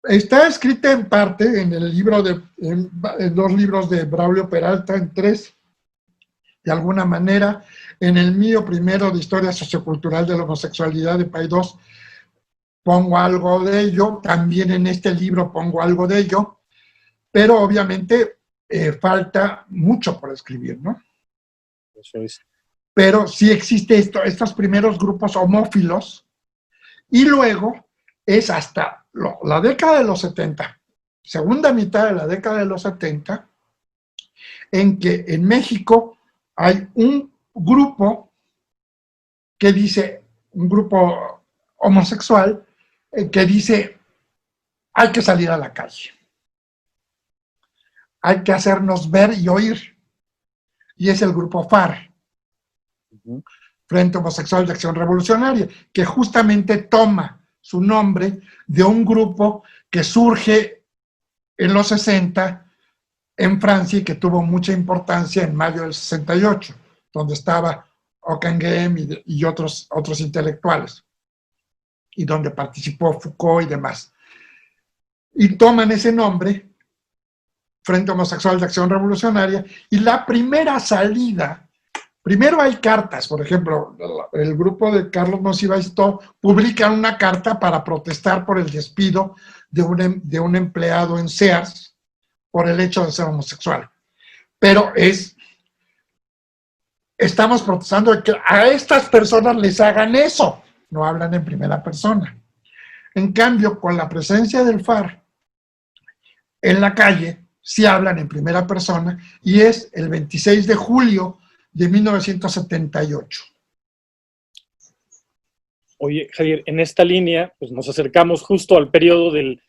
Speaker 7: Está escrita en parte en el libro en 2 libros de Braulio Peralta, en 3, de alguna manera. En el mío primero de Historia Sociocultural de la Homosexualidad de Paidós pongo algo de ello, también en este libro pongo algo de ello, pero obviamente falta mucho por escribir, ¿no?
Speaker 6: Eso es.
Speaker 7: Pero sí existe estos primeros grupos homófilos, y luego es hasta la década de los 70, segunda mitad de la década de los 70, en que en México hay un grupo que dice, un grupo homosexual, que dice, hay que salir a la calle, hay que hacernos ver y oír, y es el grupo FAR, Frente Homosexual de Acción Revolucionaria, que justamente toma su nombre de un grupo que surge en los 60 en Francia y que tuvo mucha importancia en mayo del 68, donde estaba Ockham y otros intelectuales, y donde participó Foucault y demás. Y toman ese nombre, Frente Homosexual de Acción Revolucionaria, y la primera salida, primero hay cartas, por ejemplo, el grupo de Carlos Monsiváis-Tó publica una carta para protestar por el despido de un empleado en Sears por el hecho de ser homosexual. Pero estamos protestando de que a estas personas les hagan eso, no hablan en primera persona. En cambio, con la presencia del FAR en la calle, sí hablan en primera persona, y es el 26 de julio de 1978.
Speaker 6: Oye, Javier, en esta línea, pues nos acercamos justo al periodo de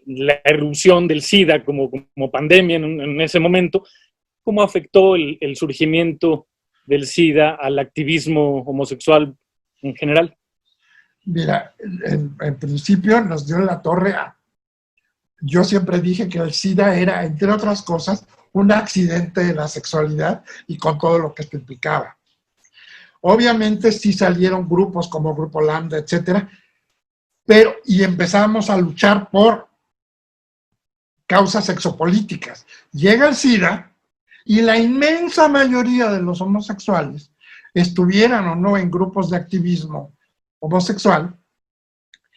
Speaker 6: la erupción del SIDA como pandemia en ese momento. ¿Cómo afectó el surgimiento del SIDA al activismo homosexual en general? Mira,
Speaker 7: en principio nos dio en la torre. Yo siempre dije que el SIDA era, entre otras cosas, un accidente de la sexualidad y con todo lo que esto implicaba. Obviamente sí salieron grupos como Grupo Lambda, etcétera, y empezamos a luchar por causas sexopolíticas. Llega el SIDA y la inmensa mayoría de los homosexuales, estuvieran o no en grupos de activismo homosexual,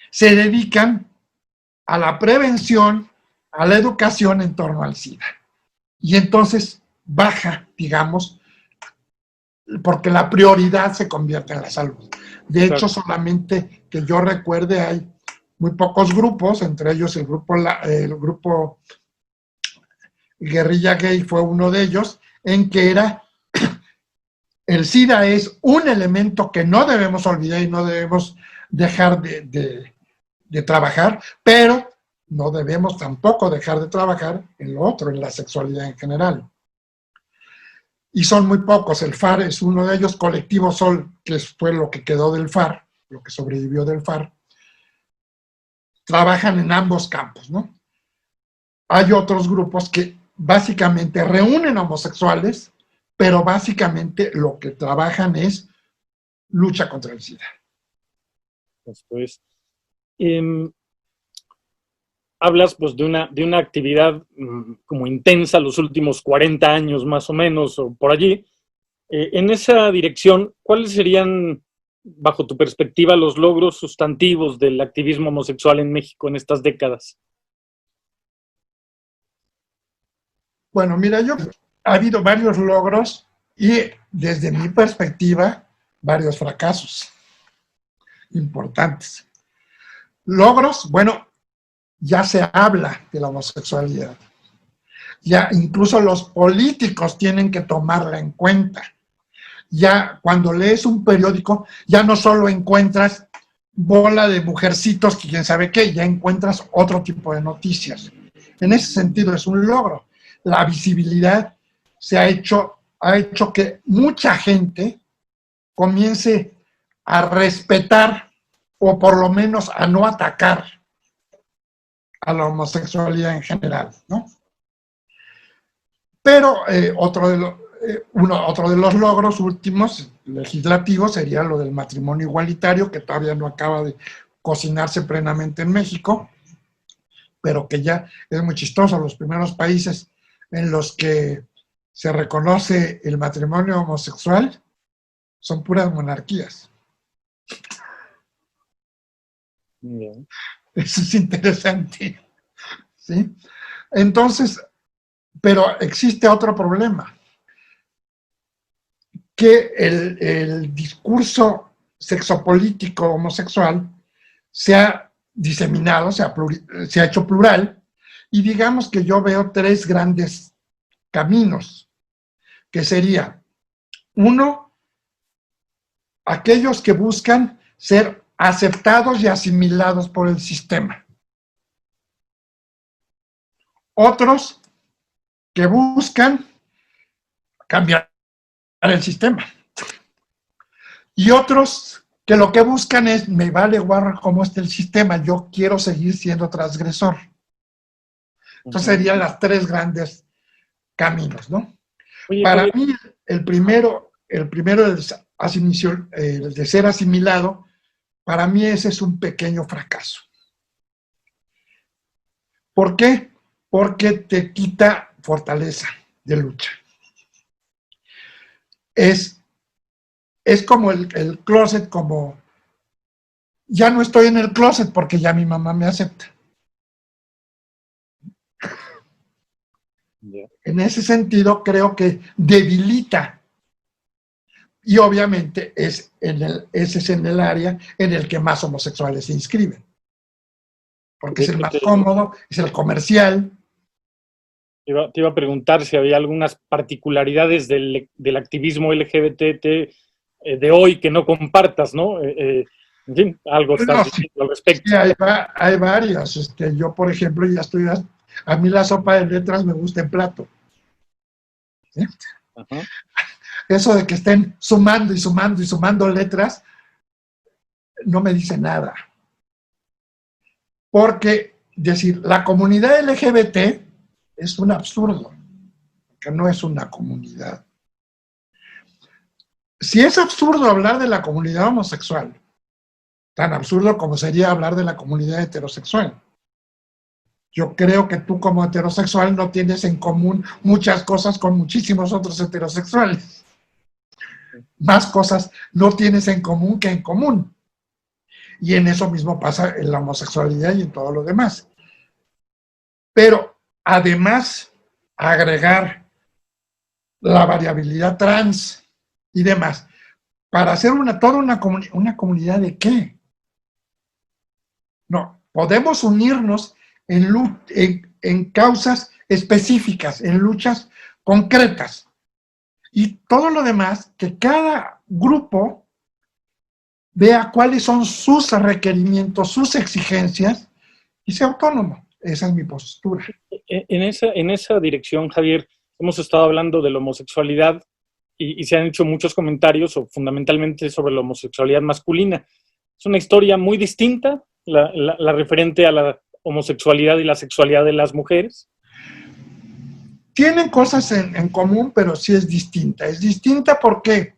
Speaker 7: se dedican a la prevención, a la educación en torno al SIDA. Y entonces baja, digamos, porque la prioridad se convierte en la salud. De hecho, solamente que yo recuerde, hay muy pocos grupos, entre ellos el grupo Guerrilla Gay fue uno de ellos, en que el SIDA es un elemento que no debemos olvidar y no debemos dejar de trabajar, pero no debemos tampoco dejar de trabajar en lo otro, en la sexualidad en general. Y son muy pocos, el FAR es uno de ellos, Colectivo Sol, que fue lo que quedó del FAR, lo que sobrevivió del FAR, trabajan en ambos campos, ¿no? Hay otros grupos que básicamente reúnen homosexuales, pero básicamente lo que trabajan es lucha contra el SIDA.
Speaker 6: Después, hablas pues de una actividad como intensa los últimos 40 años más o menos, o por allí. En esa dirección, ¿cuáles serían, bajo tu perspectiva, los logros sustantivos del activismo homosexual en México en estas décadas?
Speaker 7: Bueno, mira, ha habido varios logros y desde mi perspectiva, varios fracasos importantes. Logros, bueno, ya se habla de la homosexualidad. Ya incluso los políticos tienen que tomarla en cuenta. Ya cuando lees un periódico, ya no solo encuentras bola de mujercitos, que quién sabe qué, ya encuentras otro tipo de noticias. En ese sentido es un logro. La visibilidad se ha hecho ha hecho que mucha gente comience a respetar o por lo menos a no atacar a la homosexualidad en general, ¿no? Pero otro de los logros últimos legislativos sería lo del matrimonio igualitario, que todavía no acaba de cocinarse plenamente en México, pero que ya es muy chistoso. Los primeros países en los que se reconoce el matrimonio homosexual son puras monarquías.
Speaker 6: Bien.
Speaker 7: Eso es interesante, ¿sí? Entonces, pero existe otro problema, que el discurso sexopolítico homosexual se ha diseminado, se ha hecho plural, y digamos que yo veo tres grandes caminos, que sería, uno, aquellos que buscan ser aceptados y asimilados por el sistema. Otros que buscan cambiar el sistema. Y otros que lo que buscan es, me vale guarra cómo está el sistema, yo quiero seguir siendo transgresor. Entonces serían las tres grandes caminos, ¿no?
Speaker 6: Oye,
Speaker 7: Para mí, el primero el de ser asimilado, para mí ese es un pequeño fracaso. ¿Por qué? Porque te quita fortaleza de lucha. Es como el closet, como ya no estoy en el closet porque ya mi mamá me acepta.
Speaker 6: Yeah.
Speaker 7: En ese sentido, creo que debilita. Y obviamente ese es en el área en el que más homosexuales se inscriben. Porque es el más cómodo, es el comercial.
Speaker 6: Te iba a preguntar si había algunas particularidades del activismo LGBT de hoy que no compartas, ¿no? En fin, algo estás diciendo al respecto.
Speaker 7: Sí, hay varias. Yo, por ejemplo, ya estoy... A mí la sopa de letras me gusta en plato. ¿Sí?
Speaker 6: Ajá.
Speaker 7: Eso de que estén sumando y sumando y sumando letras, no me dice nada. Porque decir, la comunidad LGBT es un absurdo, que no es una comunidad. Si es absurdo hablar de la comunidad homosexual, tan absurdo como sería hablar de la comunidad heterosexual. Yo creo que tú como heterosexual no tienes en común muchas cosas con muchísimos otros heterosexuales. Más cosas no tienes en común que en común. Y en eso mismo pasa en la homosexualidad y en todo lo demás. Pero además, agregar la variabilidad trans y demás, para hacer toda una comunidad ¿de qué? No, podemos unirnos en causas específicas, en luchas concretas. Y todo lo demás, que cada grupo vea cuáles son sus requerimientos, sus exigencias, y sea autónomo. Esa es mi postura.
Speaker 6: En esa dirección, Javier, hemos estado hablando de la homosexualidad y se han hecho muchos comentarios, fundamentalmente sobre la homosexualidad masculina. Es una historia muy distinta, la referente a la homosexualidad y la sexualidad de las mujeres.
Speaker 7: Tienen cosas en común, pero sí es distinta. Es distinta ¿por qué?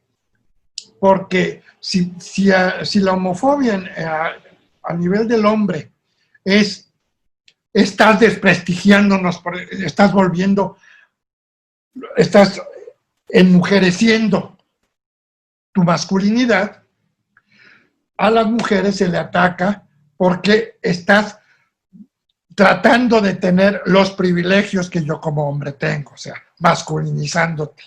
Speaker 7: Porque si la homofobia a nivel del hombre estás desprestigiándonos, estás enmujereciendo tu masculinidad, a las mujeres se le ataca porque estás tratando de tener los privilegios que yo como hombre tengo, o sea, masculinizándote,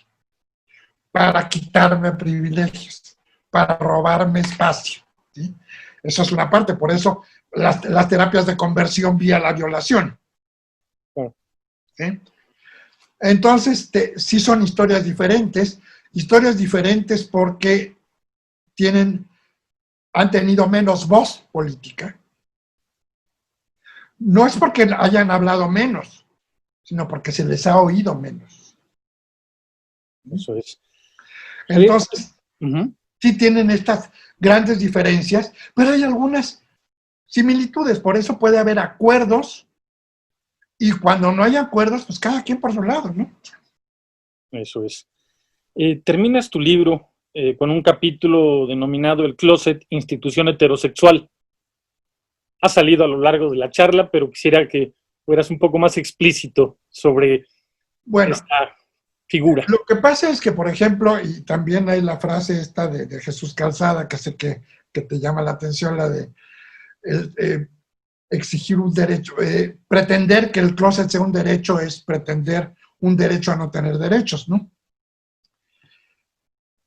Speaker 7: para quitarme privilegios, para robarme espacio, ¿sí? Eso es una parte, por eso las terapias de conversión vía la violación. ¿Sí? Entonces, sí son historias diferentes porque han tenido menos voz política. No es porque hayan hablado menos, sino porque se les ha oído menos.
Speaker 6: Eso es.
Speaker 7: Entonces,
Speaker 6: Ujú.
Speaker 7: sí tienen estas grandes diferencias, pero hay algunas similitudes. Por eso puede haber acuerdos y cuando no hay acuerdos, pues cada quien por su lado, ¿no?
Speaker 6: Eso es. Terminas tu libro con un capítulo denominado El closet, institución heterosexual. Ha salido a lo largo de la charla, pero quisiera que fueras un poco más explícito sobre
Speaker 7: Bueno,
Speaker 6: esta figura.
Speaker 7: lo que pasa es que, por ejemplo, y también hay la frase esta de Jesús Calzada, que sé que te llama la atención, la de exigir un derecho, pretender que el closet sea un derecho es pretender un derecho a no tener derechos, ¿no?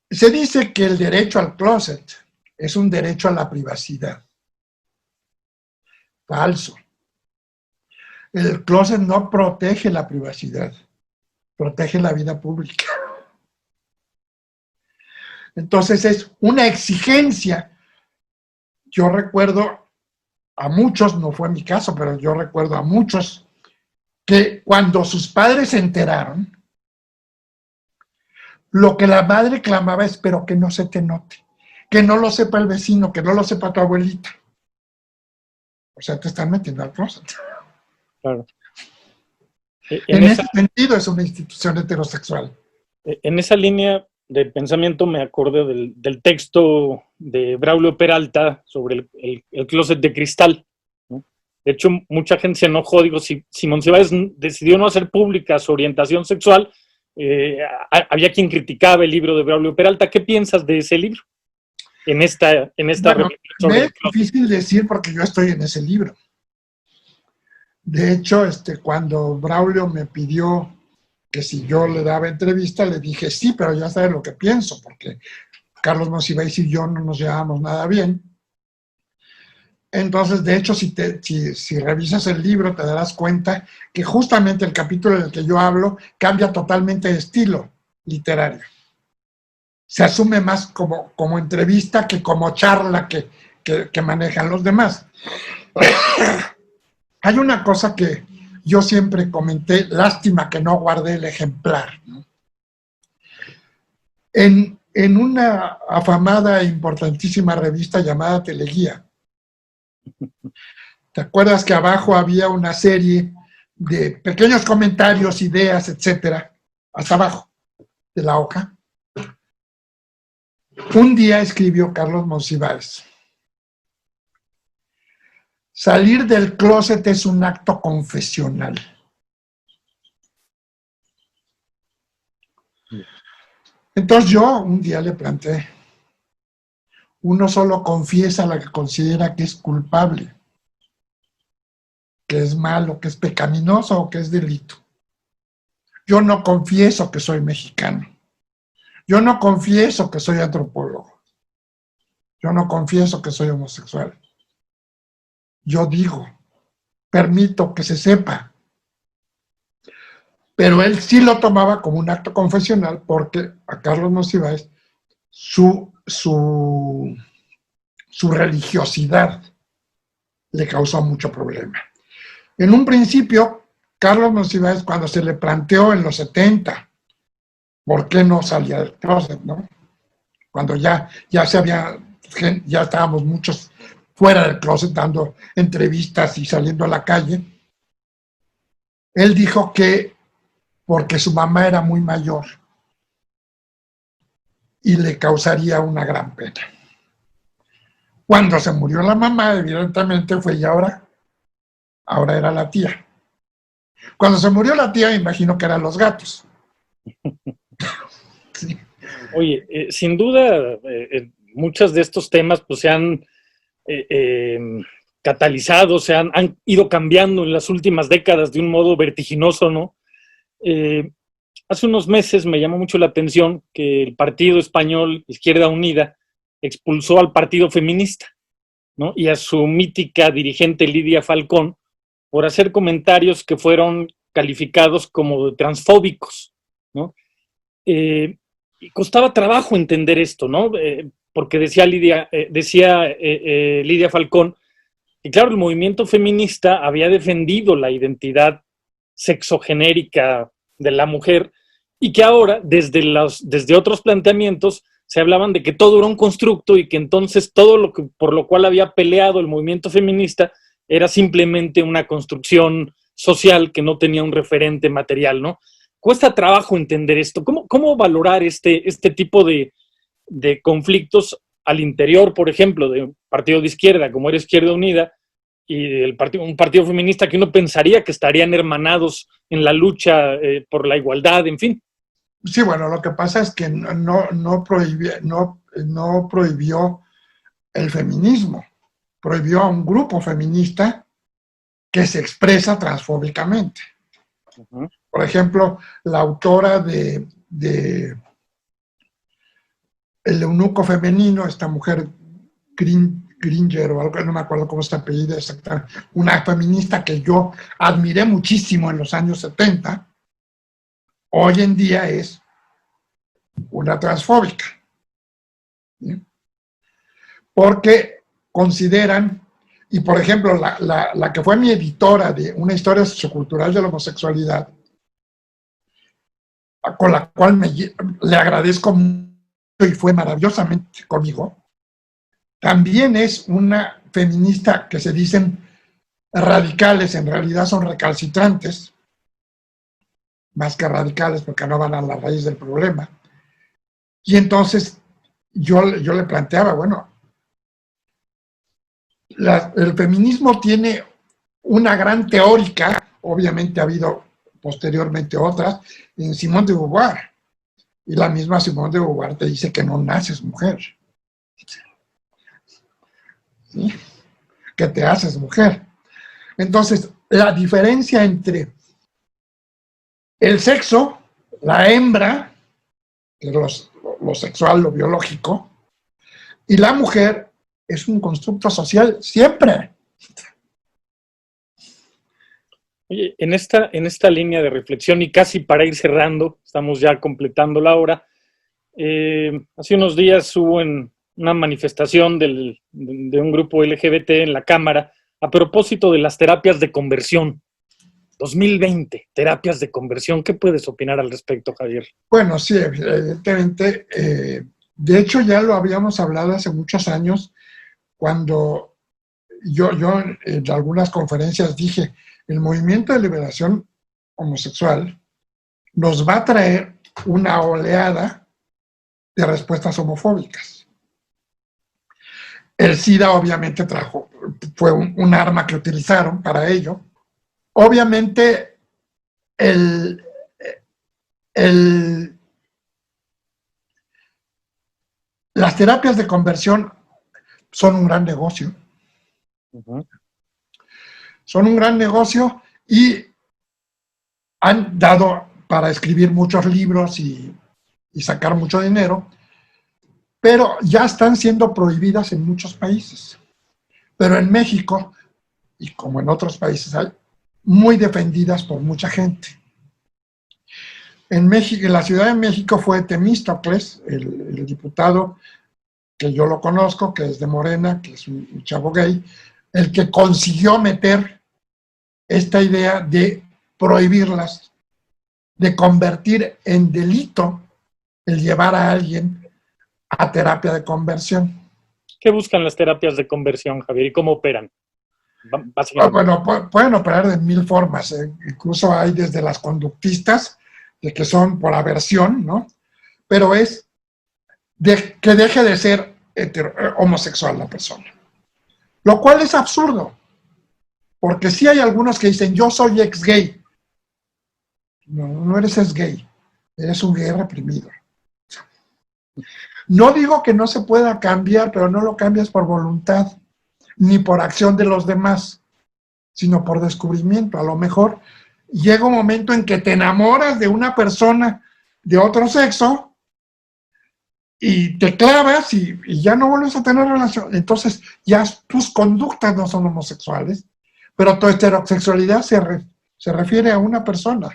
Speaker 7: Se dice que el derecho al closet es un derecho a la privacidad. Falso. El closet no protege la privacidad, protege la vida pública. Entonces es una exigencia. Yo recuerdo a muchos, no fue mi caso, pero yo recuerdo a muchos que cuando sus padres se enteraron, lo que la madre clamaba es, pero que no se te note, que no lo sepa el vecino, que no lo sepa tu abuelita. O sea, te están metiendo al closet.
Speaker 6: Claro.
Speaker 7: En ese sentido es una institución heterosexual.
Speaker 6: En esa línea de pensamiento me acordé del texto de Braulio Peralta sobre el closet de cristal, ¿no? De hecho, mucha gente se enojó. Digo, si Monsiváis decidió no hacer pública su orientación sexual, había quien criticaba el libro de Braulio Peralta. ¿Qué piensas de ese libro? En esta
Speaker 7: Bueno,
Speaker 6: sobre
Speaker 7: me es difícil decir porque yo estoy en ese libro. De hecho, cuando Braulio me pidió que si yo le daba entrevista, le dije sí, pero ya sabes lo que pienso, porque Carlos Monsiváis y yo no nos llevamos nada bien. Entonces, de hecho, si revisas el libro, te darás cuenta que justamente el capítulo en el que yo hablo cambia totalmente de estilo literario. Se asume más como entrevista que como charla que manejan los demás. Hay una cosa que yo siempre comenté, lástima que no guardé el ejemplar, ¿no? En una afamada e importantísima revista llamada Teleguía, ¿te acuerdas que abajo había una serie de pequeños comentarios, ideas, etcétera, hasta abajo de la hoja? Un día escribió Carlos Monsiváis: salir del closet es un acto confesional. Entonces yo un día le planteé, uno solo confiesa lo que considera que es culpable, que es malo, que es pecaminoso o que es delito. Yo no confieso que soy mexicano. Yo no confieso que soy antropólogo. Yo no confieso que soy homosexual. Yo digo, permito que se sepa. Pero él sí lo tomaba como un acto confesional porque a Carlos Monsiváis su religiosidad le causó mucho problema. En un principio, Carlos Monsiváis, cuando se le planteó en los 70, ¿por qué no salía del closet, no? Cuando ya estábamos muchos fuera del closet dando entrevistas y saliendo a la calle, él dijo que porque su mamá era muy mayor y le causaría una gran pena. Cuando se murió la mamá, evidentemente fue y ahora era la tía. Cuando se murió la tía, imagino que eran los gatos. Sí.
Speaker 6: Oye, sin duda, muchos de estos temas pues se han catalizado, han ido cambiando en las últimas décadas de un modo vertiginoso, ¿no? Hace unos meses me llamó mucho la atención que el partido español Izquierda Unida expulsó al partido feminista, ¿no? Y a su mítica dirigente Lidia Falcón por hacer comentarios que fueron calificados como transfóbicos, ¿no? Y costaba trabajo entender esto, ¿no? Porque decía Lidia Falcón, y claro, el movimiento feminista había defendido la identidad sexogenérica de la mujer y que ahora, desde otros planteamientos, se hablaban de que todo era un constructo y que entonces todo lo que, por lo cual había peleado el movimiento feminista era simplemente una construcción social que no tenía un referente material, ¿no? Cuesta trabajo entender esto. ¿Cómo valorar este tipo de conflictos al interior, por ejemplo, de un partido de izquierda como era Izquierda Unida y un partido feminista que uno pensaría que estarían hermanados en la lucha por la igualdad, en fin?
Speaker 7: Sí, bueno, lo que pasa es que no prohibió el feminismo, prohibió a un grupo feminista que se expresa transfóbicamente.
Speaker 6: Uh-huh.
Speaker 7: Por ejemplo, la autora de El eunuco femenino, esta mujer Gringer o algo, no me acuerdo cómo se apellida exactamente, una feminista que yo admiré muchísimo en los años 70, hoy en día es una transfóbica. ¿Sí? Porque consideran, y por ejemplo, la que fue mi editora de una historia sociocultural de la homosexualidad, con la cual le agradezco mucho y fue maravillosamente conmigo, también es una feminista que se dicen radicales, en realidad son recalcitrantes, más que radicales porque no van a la raíz del problema. Y entonces yo le planteaba, bueno, el feminismo tiene una gran teórica, obviamente ha habido posteriormente otras, en Simone de Beauvoir. Y la misma Simone de Beauvoir te dice que no naces mujer, ¿sí? Que te haces mujer. Entonces, la diferencia entre el sexo, la hembra, que es lo sexual, lo biológico, y la mujer es un constructo social siempre.
Speaker 6: Oye, en esta línea de reflexión y casi para ir cerrando, estamos ya completando la hora, hace unos días hubo una manifestación de un grupo LGBT en la Cámara a propósito de las terapias de conversión. 2020, terapias de conversión. ¿Qué puedes opinar al respecto, Javier?
Speaker 7: Bueno, sí, evidentemente. De hecho, ya lo habíamos hablado hace muchos años, cuando yo en algunas conferencias dije, el movimiento de liberación homosexual nos va a traer una oleada de respuestas homofóbicas. El SIDA obviamente fue un arma que utilizaron para ello. Obviamente las terapias de conversión son un gran negocio.
Speaker 6: Uh-huh.
Speaker 7: Son un gran negocio y han dado para escribir muchos libros y sacar mucho dinero, pero ya están siendo prohibidas en muchos países. Pero en México, y como en otros países, hay muy defendidas por mucha gente. En México, en la Ciudad de México fue Temístocles, el diputado que yo lo conozco, que es de Morena, que es un chavo gay, el que consiguió meter esta idea de prohibirlas, de convertir en delito el llevar a alguien a terapia de conversión.
Speaker 6: ¿Qué buscan las terapias de conversión, Javier, y cómo operan?
Speaker 7: Bueno, pueden operar de mil formas. Incluso hay desde las conductistas, de que son por aversión, ¿no? Pero es que deje de ser homosexual la persona. Lo cual es absurdo. Porque sí hay algunos que dicen, yo soy ex gay. No eres ex gay. Eres un gay reprimido. No digo que no se pueda cambiar, pero no lo cambias por voluntad, ni por acción de los demás, sino por descubrimiento. A lo mejor llega un momento en que te enamoras de una persona de otro sexo y te clavas y ya no vuelves a tener relación. Entonces ya tus conductas no son homosexuales, pero tu heterosexualidad se refiere a una persona.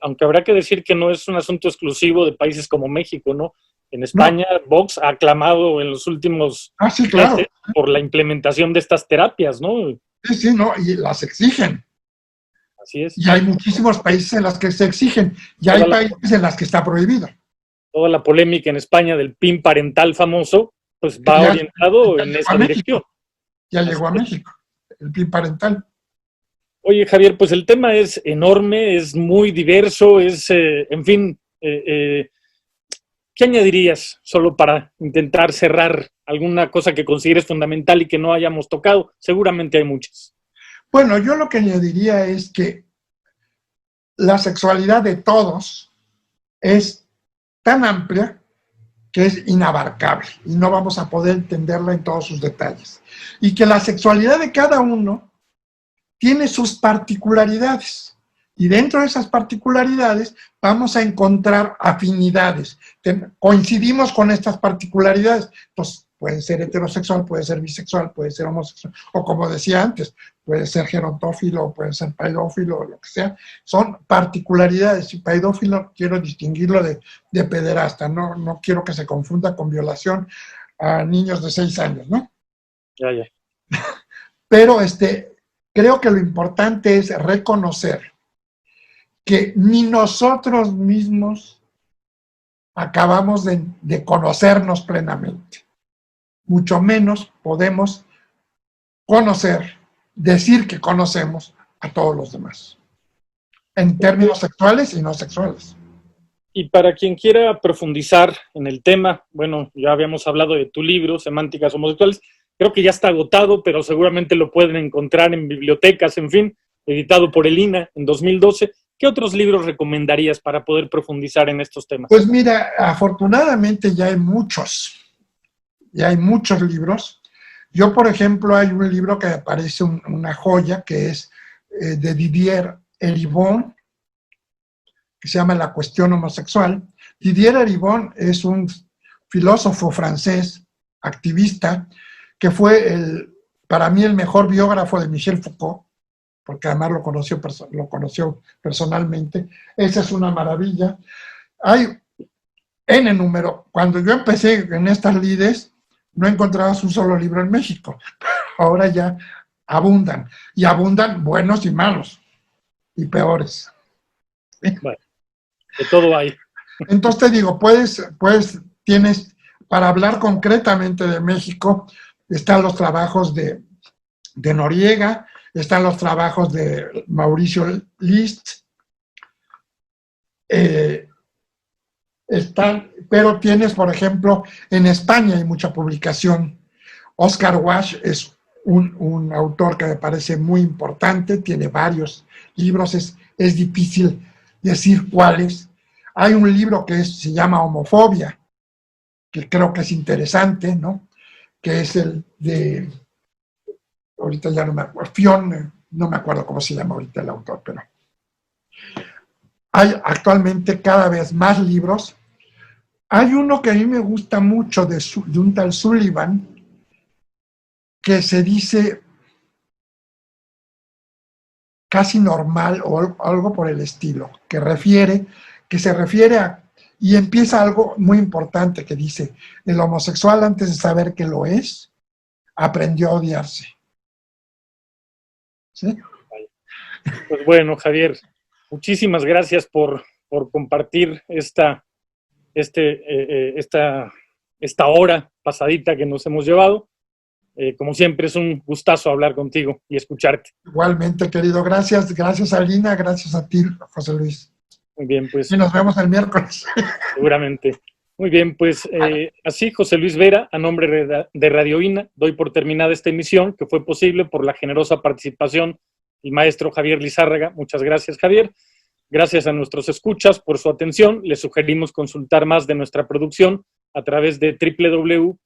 Speaker 6: Aunque habrá que decir que no es un asunto exclusivo de países como México, ¿no? En España, no. Vox ha aclamado en los últimos
Speaker 7: sí, claro,
Speaker 6: meses por la implementación de estas terapias, ¿no?
Speaker 7: Sí, no, y las exigen.
Speaker 6: Así es.
Speaker 7: Y hay muchísimos países en los que se exigen, y hay países en los que está prohibido.
Speaker 6: Toda la polémica en España del PIN parental famoso, pues va orientado en esa dirección.
Speaker 7: Ya llegó a México, el PIN parental.
Speaker 6: Oye, Javier, pues el tema es enorme, es muy diverso, en fin, ¿qué añadirías solo para intentar cerrar alguna cosa que consideres fundamental y que no hayamos tocado? Seguramente hay muchas.
Speaker 7: Bueno, yo lo que añadiría es que la sexualidad de todos es tan amplia que es inabarcable y no vamos a poder entenderla en todos sus detalles. Y que la sexualidad de cada uno tiene sus particularidades. Y dentro de esas particularidades vamos a encontrar afinidades. Coincidimos con estas particularidades. Entonces, puede ser heterosexual, puede ser bisexual, puede ser homosexual, o como decía antes, puede ser gerontófilo, puede ser pedófilo, lo que sea. Son particularidades. Y pedófilo quiero distinguirlo de pederasta. No quiero que se confunda con violación a niños de 6 años, ¿no?
Speaker 6: Ya.
Speaker 7: Pero creo que lo importante es reconocer que ni nosotros mismos acabamos de conocernos plenamente. Mucho menos podemos decir que conocemos a todos los demás, en términos sexuales y no sexuales.
Speaker 6: Y para quien quiera profundizar en el tema, bueno, ya habíamos hablado de tu libro, Semánticas Homosexuales, creo que ya está agotado, pero seguramente lo pueden encontrar en bibliotecas, en fin, editado por el INA en 2012. ¿Qué otros libros recomendarías para poder profundizar en estos temas?
Speaker 7: Pues mira, afortunadamente ya hay muchos libros. Yo, por ejemplo, hay un libro que me parece una joya, que es de Didier Eribon, que se llama La cuestión homosexual. Didier Eribon es un filósofo francés, activista, que fue para mí el mejor biógrafo de Michel Foucault, porque además lo conoció personalmente. Esa es una maravilla. Hay N número. Cuando yo empecé en estas lides, no encontrabas un solo libro en México. Ahora ya abundan. Y abundan buenos y malos. Y peores.
Speaker 6: Bueno, de todo hay.
Speaker 7: Entonces te digo, tienes, para hablar concretamente de México, están los trabajos de Noriega, están los trabajos de Mauricio List, pero tienes, por ejemplo, en España hay mucha publicación. Oscar Wash es un autor que me parece muy importante, tiene varios libros, es difícil decir cuáles. Hay un libro que se llama Homofobia, que creo que es interesante, ¿no? Que es el de, ahorita ya no me acuerdo, Fion, no me acuerdo cómo se llama ahorita el autor, pero hay actualmente cada vez más libros. Hay uno que a mí me gusta mucho de un tal Sullivan, que se dice casi normal o algo por el estilo, que se refiere a, y empieza algo muy importante que dice, el homosexual antes de saber que lo es, aprendió a odiarse. ¿Sí?
Speaker 6: Pues bueno, Javier, muchísimas gracias por compartir esta hora pasadita que nos hemos llevado. Como siempre, es un gustazo hablar contigo y escucharte.
Speaker 7: Igualmente, querido, gracias a Lina, gracias a ti, José Luis.
Speaker 6: Muy bien, pues.
Speaker 7: Y nos vemos el miércoles.
Speaker 6: Seguramente. Muy bien, pues así, José Luis Vera, a nombre de Radio INA, doy por terminada esta emisión, que fue posible por la generosa participación del maestro Javier Lizárraga. Muchas gracias, Javier. Gracias a nuestros escuchas por su atención. Les sugerimos consultar más de nuestra producción a través de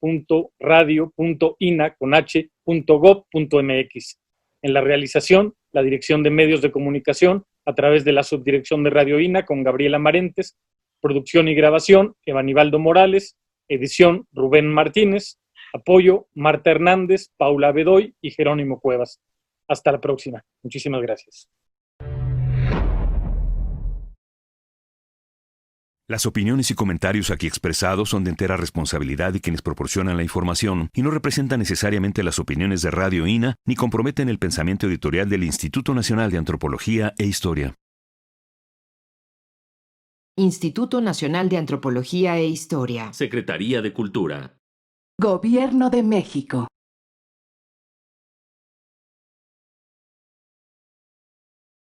Speaker 6: www.radio.ina.gov.mx. En la realización, la Dirección de Medios de Comunicación, a través de la Subdirección de Radio INA con Gabriela Marentes, producción y grabación, Evanibaldo Morales, edición, Rubén Martínez, apoyo, Marta Hernández, Paula Bedoy y Jerónimo Cuevas. Hasta la próxima. Muchísimas gracias.
Speaker 8: Las opiniones y comentarios aquí expresados son de entera responsabilidad de quienes proporcionan la información y no representan necesariamente las opiniones de Radio INA ni comprometen el pensamiento editorial del Instituto Nacional de Antropología e Historia.
Speaker 1: Instituto Nacional de Antropología e Historia.
Speaker 2: Secretaría de Cultura.
Speaker 3: Gobierno de México.